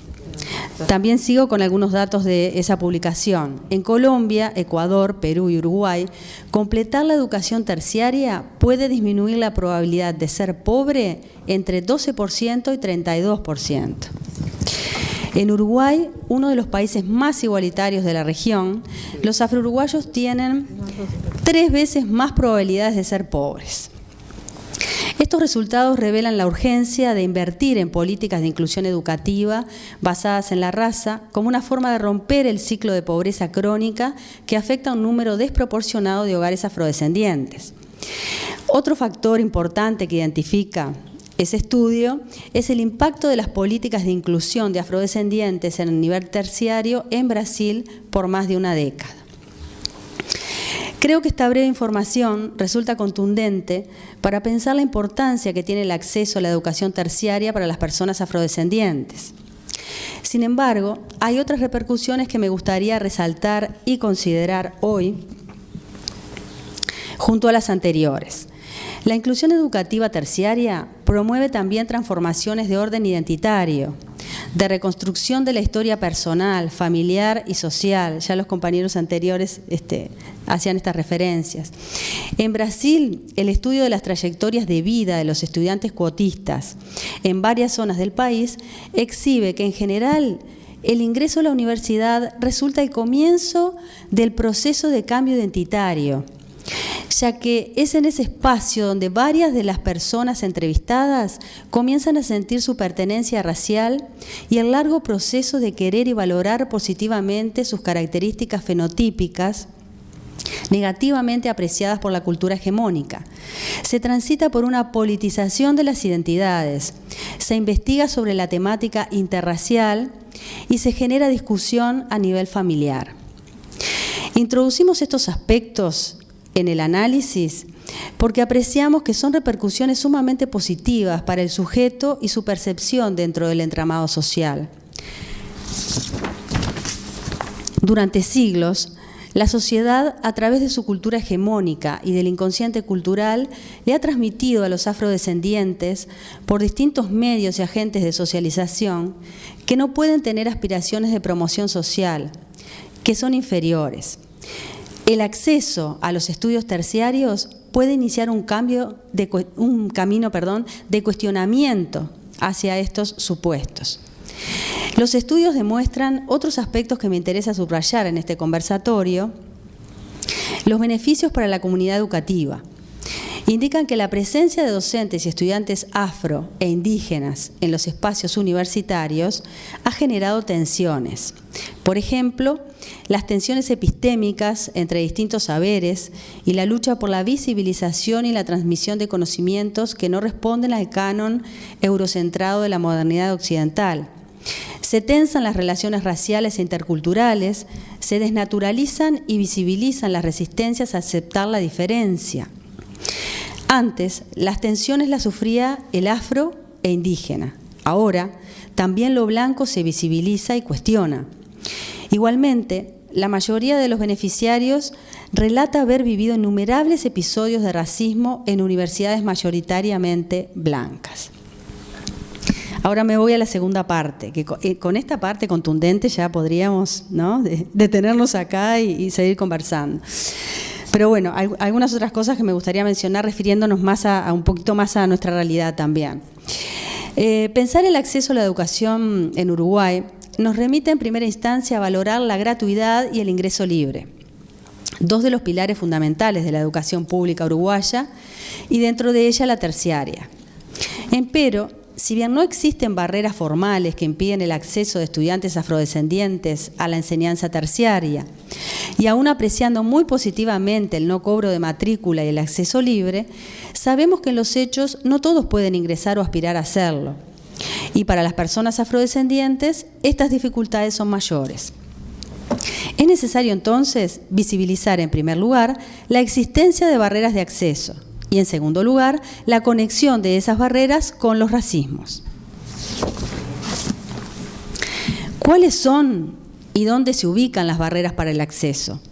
También sigo con algunos datos de esa publicación. En Colombia, Ecuador, Perú y Uruguay, completar la educación terciaria puede disminuir la probabilidad de ser pobre entre 12% y 32%. En Uruguay, uno de los países más igualitarios de la región, los afrouruguayos tienen 3 veces más probabilidades de ser pobres. Estos resultados revelan la urgencia de invertir en políticas de inclusión educativa basadas en la raza como una forma de romper el ciclo de pobreza crónica que afecta a un número desproporcionado de hogares afrodescendientes. Otro factor importante que identifica ese estudio es el impacto de las políticas de inclusión de afrodescendientes en el nivel terciario en Brasil por más de una década. Creo que esta breve información resulta contundente para pensar la importancia que tiene el acceso a la educación terciaria para las personas afrodescendientes. Sin embargo, hay otras repercusiones que me gustaría resaltar y considerar hoy junto a las anteriores. La inclusión educativa terciaria promueve también transformaciones de orden identitario, de reconstrucción de la historia personal, familiar y social. Ya los compañeros anteriores hacían estas referencias. En Brasil, el estudio de las trayectorias de vida de los estudiantes cuotistas en varias zonas del país exhibe que en general el ingreso a la universidad resulta el comienzo del proceso de cambio identitario, ya que es en ese espacio donde varias de las personas entrevistadas comienzan a sentir su pertenencia racial y el largo proceso de querer y valorar positivamente sus características fenotípicas, negativamente apreciadas por la cultura hegemónica. Se transita por una politización de las identidades, se investiga sobre la temática interracial y se genera discusión a nivel familiar. Introducimos estos aspectos en el análisis porque apreciamos que son repercusiones sumamente positivas para el sujeto y su percepción dentro del entramado social. Durante siglos, la sociedad, a través de su cultura hegemónica y del inconsciente cultural, le ha transmitido a los afrodescendientes, por distintos medios y agentes de socialización, que no pueden tener aspiraciones de promoción social, que son inferiores. El acceso a los estudios terciarios puede iniciar un camino de cuestionamiento hacia estos supuestos. Los estudios demuestran otros aspectos que me interesa subrayar en este conversatorio. Los beneficios para la comunidad educativa. Indican que la presencia de docentes y estudiantes afro e indígenas en los espacios universitarios ha generado tensiones. Por ejemplo, las tensiones epistémicas entre distintos saberes y la lucha por la visibilización y la transmisión de conocimientos que no responden al canon eurocentrado de la modernidad occidental. Se tensan las relaciones raciales e interculturales, se desnaturalizan y visibilizan las resistencias a aceptar la diferencia. Antes, las tensiones las sufría el afro e indígena. Ahora, también lo blanco se visibiliza y cuestiona. Igualmente, la mayoría de los beneficiarios relata haber vivido innumerables episodios de racismo en universidades mayoritariamente blancas. Ahora me voy a la segunda parte, que con esta parte contundente ya podríamos, ¿no?, detenernos acá y seguir conversando. Pero bueno, hay algunas otras cosas que me gustaría mencionar refiriéndonos más un poquito más a nuestra realidad también. Pensar el acceso a la educación en Uruguay nos remite en primera instancia a valorar la gratuidad y el ingreso libre, dos de los pilares fundamentales de la educación pública uruguaya y dentro de ella la terciaria. Empero, si bien no existen barreras formales que impiden el acceso de estudiantes afrodescendientes a la enseñanza terciaria, y aún apreciando muy positivamente el no cobro de matrícula y el acceso libre, sabemos que en los hechos no todos pueden ingresar o aspirar a hacerlo. Y para las personas afrodescendientes, estas dificultades son mayores. Es necesario entonces visibilizar en primer lugar la existencia de barreras de acceso, y en segundo lugar, la conexión de esas barreras con los racismos. ¿Cuáles son y dónde se ubican las barreras para el acceso?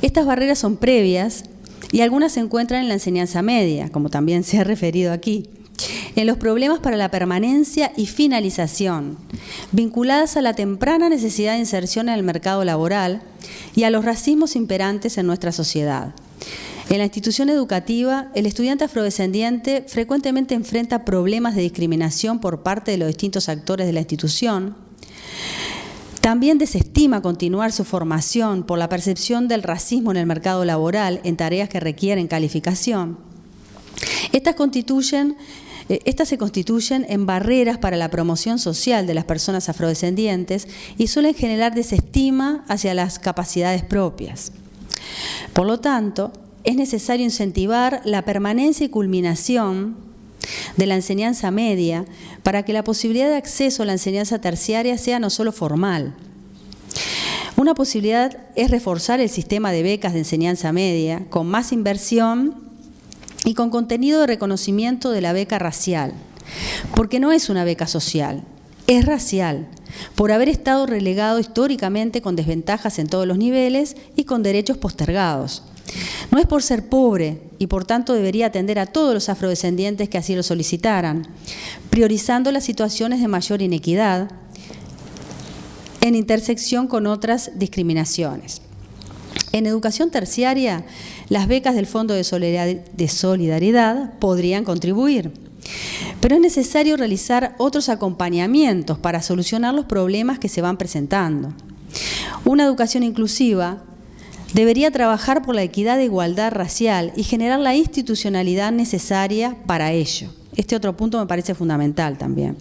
Estas barreras son previas y algunas se encuentran en la enseñanza media, como también se ha referido aquí, en los problemas para la permanencia y finalización, vinculadas a la temprana necesidad de inserción en el mercado laboral y a los racismos imperantes en nuestra sociedad. En la institución educativa, el estudiante afrodescendiente frecuentemente enfrenta problemas de discriminación por parte de los distintos actores de la institución. También desestima continuar su formación por la percepción del racismo en el mercado laboral en tareas que requieren calificación. Estas se constituyen en barreras para la promoción social de las personas afrodescendientes y suelen generar desestima hacia las capacidades propias. Por lo tanto, es necesario incentivar la permanencia y culminación de la enseñanza media para que la posibilidad de acceso a la enseñanza terciaria sea no solo formal. Una posibilidad es reforzar el sistema de becas de enseñanza media con más inversión y con contenido de reconocimiento de la beca racial, porque no es una beca social, es racial, por haber estado relegado históricamente con desventajas en todos los niveles y con derechos postergados. No es por ser pobre y por tanto debería atender a todos los afrodescendientes que así lo solicitaran, priorizando las situaciones de mayor inequidad en intersección con otras discriminaciones. En educación terciaria, las becas del Fondo de Solidaridad podrían contribuir, pero es necesario realizar otros acompañamientos para solucionar los problemas que se van presentando. Una educación inclusiva debería trabajar por la equidad e igualdad racial y generar la institucionalidad necesaria para ello. Este otro punto me parece fundamental también.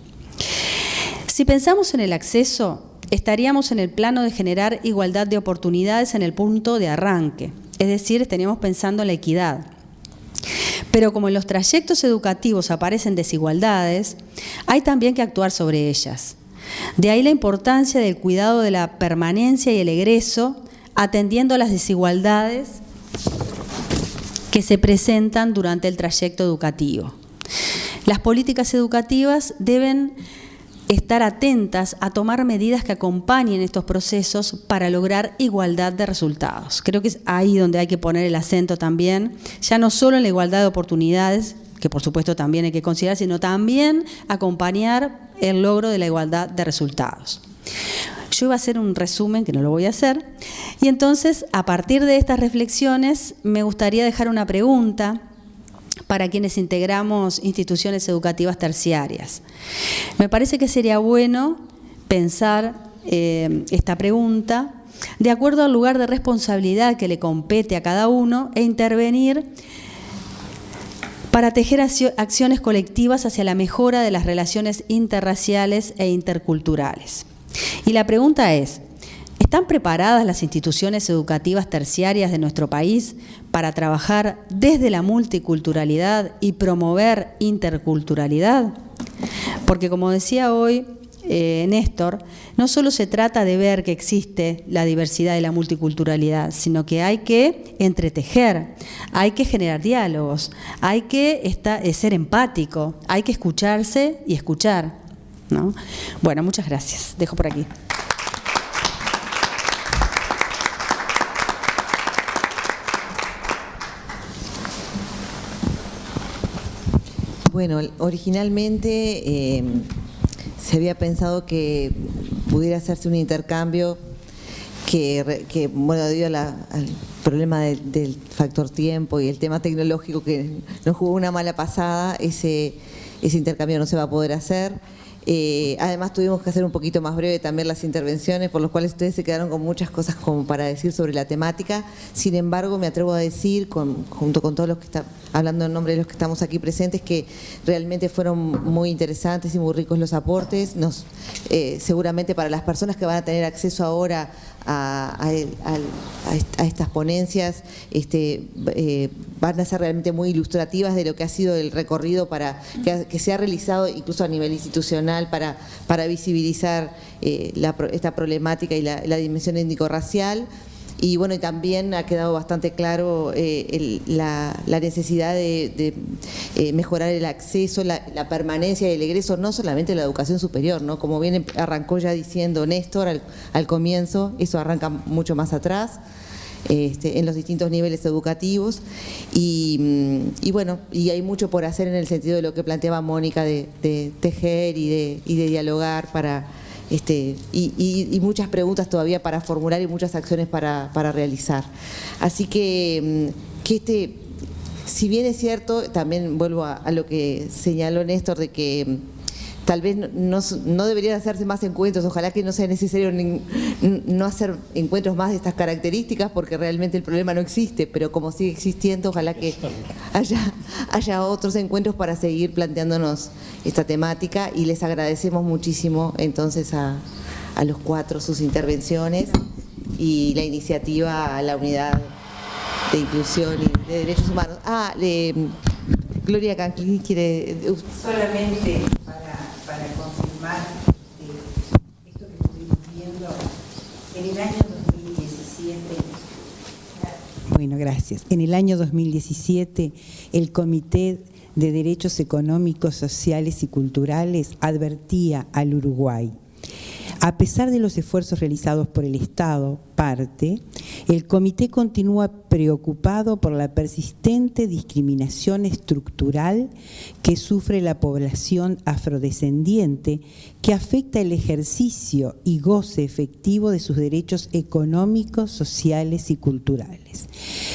Si pensamos en el acceso, estaríamos en el plano de generar igualdad de oportunidades en el punto de arranque, es decir, estaríamos pensando en la equidad. Pero como en los trayectos educativos aparecen desigualdades, hay también que actuar sobre ellas. De ahí la importancia del cuidado de la permanencia y el egreso, atendiendo a las desigualdades que se presentan durante el trayecto educativo. Las políticas educativas deben estar atentas a tomar medidas que acompañen estos procesos para lograr igualdad de resultados. Creo que es ahí donde hay que poner el acento también, ya no solo en la igualdad de oportunidades, que por supuesto también hay que considerar, sino también acompañar el logro de la igualdad de resultados. Yo iba a hacer un resumen, que no lo voy a hacer, y entonces, a partir de estas reflexiones, me gustaría dejar una pregunta para quienes integramos instituciones educativas terciarias. Me parece que sería bueno pensar esta pregunta de acuerdo al lugar de responsabilidad que le compete a cada uno e intervenir para tejer acciones colectivas hacia la mejora de las relaciones interraciales e interculturales. Y la pregunta es, ¿están preparadas las instituciones educativas terciarias de nuestro país para trabajar desde la multiculturalidad y promover interculturalidad? Porque como decía hoy Néstor, no solo se trata de ver que existe la diversidad y la multiculturalidad, sino que hay que entretejer, hay que generar diálogos, hay que ser empático, hay que escucharse y escuchar, ¿no? Bueno, muchas gracias. Dejo por aquí. Bueno, originalmente se había pensado que pudiera hacerse un intercambio que bueno, debido al problema del factor tiempo y el tema tecnológico que nos jugó una mala pasada, ese intercambio no se va a poder hacer. Además tuvimos que hacer un poquito más breve también las intervenciones, por lo cual ustedes se quedaron con muchas cosas como para decir sobre la temática. Sin embargo, me atrevo a decir, junto con todos los que están hablando en nombre de los que estamos aquí presentes, que realmente fueron muy interesantes y muy ricos los aportes. Seguramente para las personas que van a tener acceso ahora a estas ponencias, van a ser realmente muy ilustrativas de lo que ha sido el recorrido que se ha realizado incluso a nivel institucional para visibilizar esta problemática y la dimensión étnico-racial. Y bueno, y también ha quedado bastante claro la necesidad de mejorar el acceso, la permanencia y el egreso, no solamente de la educación superior, ¿no? Como bien arrancó ya diciendo Néstor al comienzo, eso arranca mucho más atrás, en los distintos niveles educativos. Y bueno, y hay mucho por hacer en el sentido de lo que planteaba Mónica de tejer y de dialogar para... y muchas preguntas todavía para formular y muchas acciones para realizar. Así que si bien es cierto, también vuelvo a lo que señaló Néstor, de que tal vez no deberían hacerse más encuentros, ojalá que no sea necesario no hacer encuentros más de estas características, porque realmente el problema no existe, pero como sigue existiendo, ojalá que haya otros encuentros para seguir planteándonos esta temática, y les agradecemos muchísimo entonces a los cuatro sus intervenciones y la iniciativa a la unidad de inclusión y de derechos humanos. Gloria Canquini quiere... Solamente para confirmar esto que estuvimos viendo, en el año 2017... Bueno, gracias. En el año 2017, el Comité de Derechos Económicos, Sociales y Culturales advertía al Uruguay: A pesar de los esfuerzos realizados por el Estado, parte, el Comité continúa preocupado por la persistente discriminación estructural que sufre la población afrodescendiente, que afecta el ejercicio y goce efectivo de sus derechos económicos, sociales y culturales.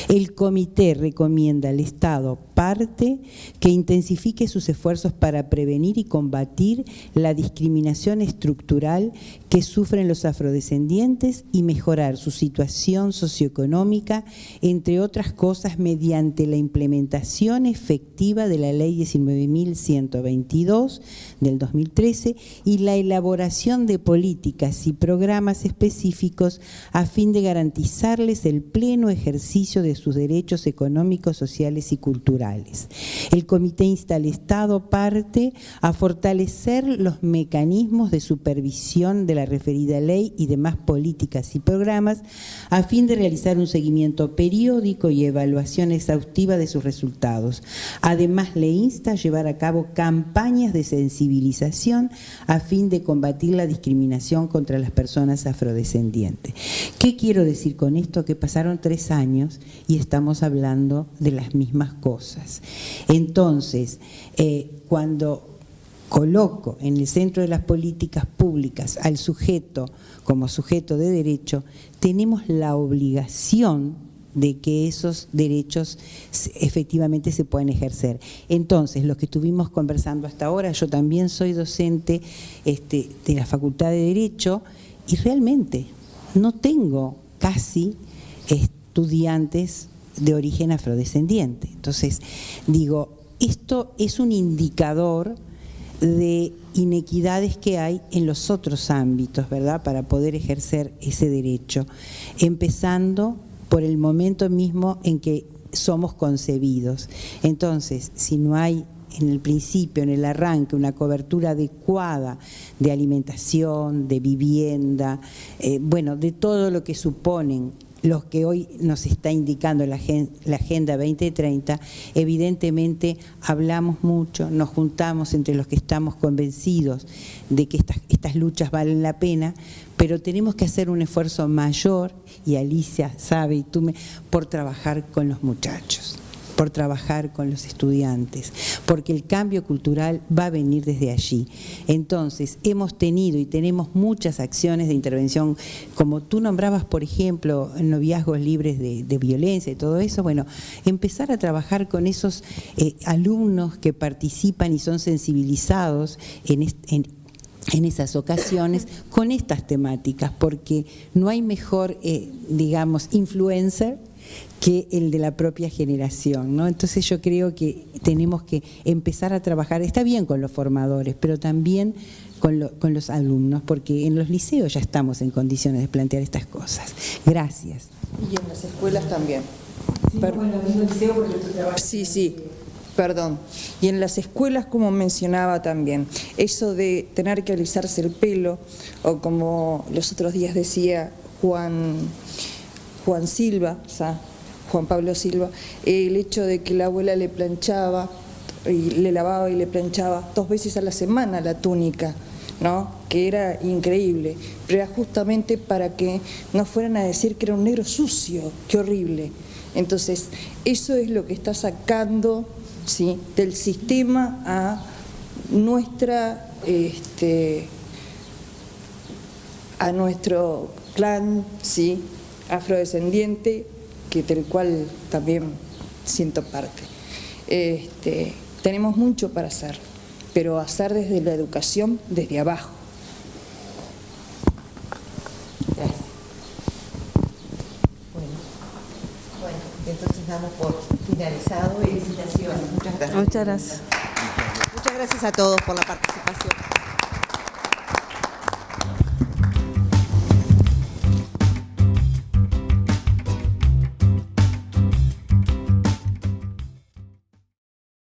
El Comité recomienda al Estado, parte, que intensifique sus esfuerzos para prevenir y combatir la discriminación estructural que sufren los afrodescendientes y mejorar su situación socioeconómica, entre otras cosas, mediante la implementación efectiva de la Ley 19.122 del 2013 y la elaboración de políticas y programas específicos a fin de garantizarles el pleno ejercicio de sus derechos económicos, sociales y culturales. El Comité insta al Estado, parte, a fortalecer los mecanismos de supervisión de la referida ley y demás políticas y programas a fin de realizar un seguimiento periódico y evaluación exhaustiva de sus resultados. Además, le insta a llevar a cabo campañas de sensibilización a fin de combatir la discriminación contra las personas afrodescendientes. ¿Qué quiero decir con esto? Que pasaron 3 años y estamos hablando de las mismas cosas. Entonces, cuando coloco en el centro de las políticas públicas al sujeto como sujeto de derecho, tenemos la obligación de que esos derechos efectivamente se puedan ejercer. Entonces, lo que estuvimos conversando hasta ahora, yo también soy docente de la Facultad de Derecho y realmente no tengo casi estudiantes de origen afrodescendiente. Entonces, digo, esto es un indicador de inequidades que hay en los otros ámbitos, ¿verdad?, para poder ejercer ese derecho, empezando por el momento mismo en que somos concebidos. Entonces, si no hay en el principio, en el arranque, una cobertura adecuada de alimentación, de vivienda, bueno, de todo lo que suponen los que hoy nos está indicando la Agenda 2030, evidentemente hablamos mucho, nos juntamos entre los que estamos convencidos de que estas luchas valen la pena, pero tenemos que hacer un esfuerzo mayor, y Alicia sabe, y tú por trabajar con los muchachos, por trabajar con los estudiantes, porque el cambio cultural va a venir desde allí. Entonces, hemos tenido y tenemos muchas acciones de intervención, como tú nombrabas, por ejemplo, noviazgos libres de violencia y todo eso. Bueno, empezar a trabajar con esos alumnos que participan y son sensibilizados en esas ocasiones con estas temáticas, porque no hay mejor, digamos, influencer que el de la propia generación, ¿no? Entonces yo creo que tenemos que empezar a trabajar, está bien con los formadores, pero también con los alumnos, porque en los liceos ya estamos en condiciones de plantear estas cosas. Gracias. Y en las escuelas también. Sí, bueno, en el liceo porque tú trabajas. Sí, perdón. Y en las escuelas, como mencionaba también, eso de tener que alisarse el pelo, o como los otros días decía Juan Silva, o sea, Juan Pablo Silva, el hecho de que la abuela le planchaba, y le lavaba y le planchaba 2 veces a la semana la túnica, ¿no?, que era increíble, pero era justamente para que no fueran a decir que era un negro sucio, qué horrible. Entonces, eso es lo que está sacando, ¿sí?, del sistema a nuestra, a nuestro clan, ¿sí?, afrodescendiente, del cual también siento parte. Tenemos mucho para hacer, pero hacer desde la educación, desde abajo. Gracias. Bueno, entonces damos por finalizado. Felicitaciones. Muchas gracias. Muchas gracias. Muchas gracias a todos por la participación.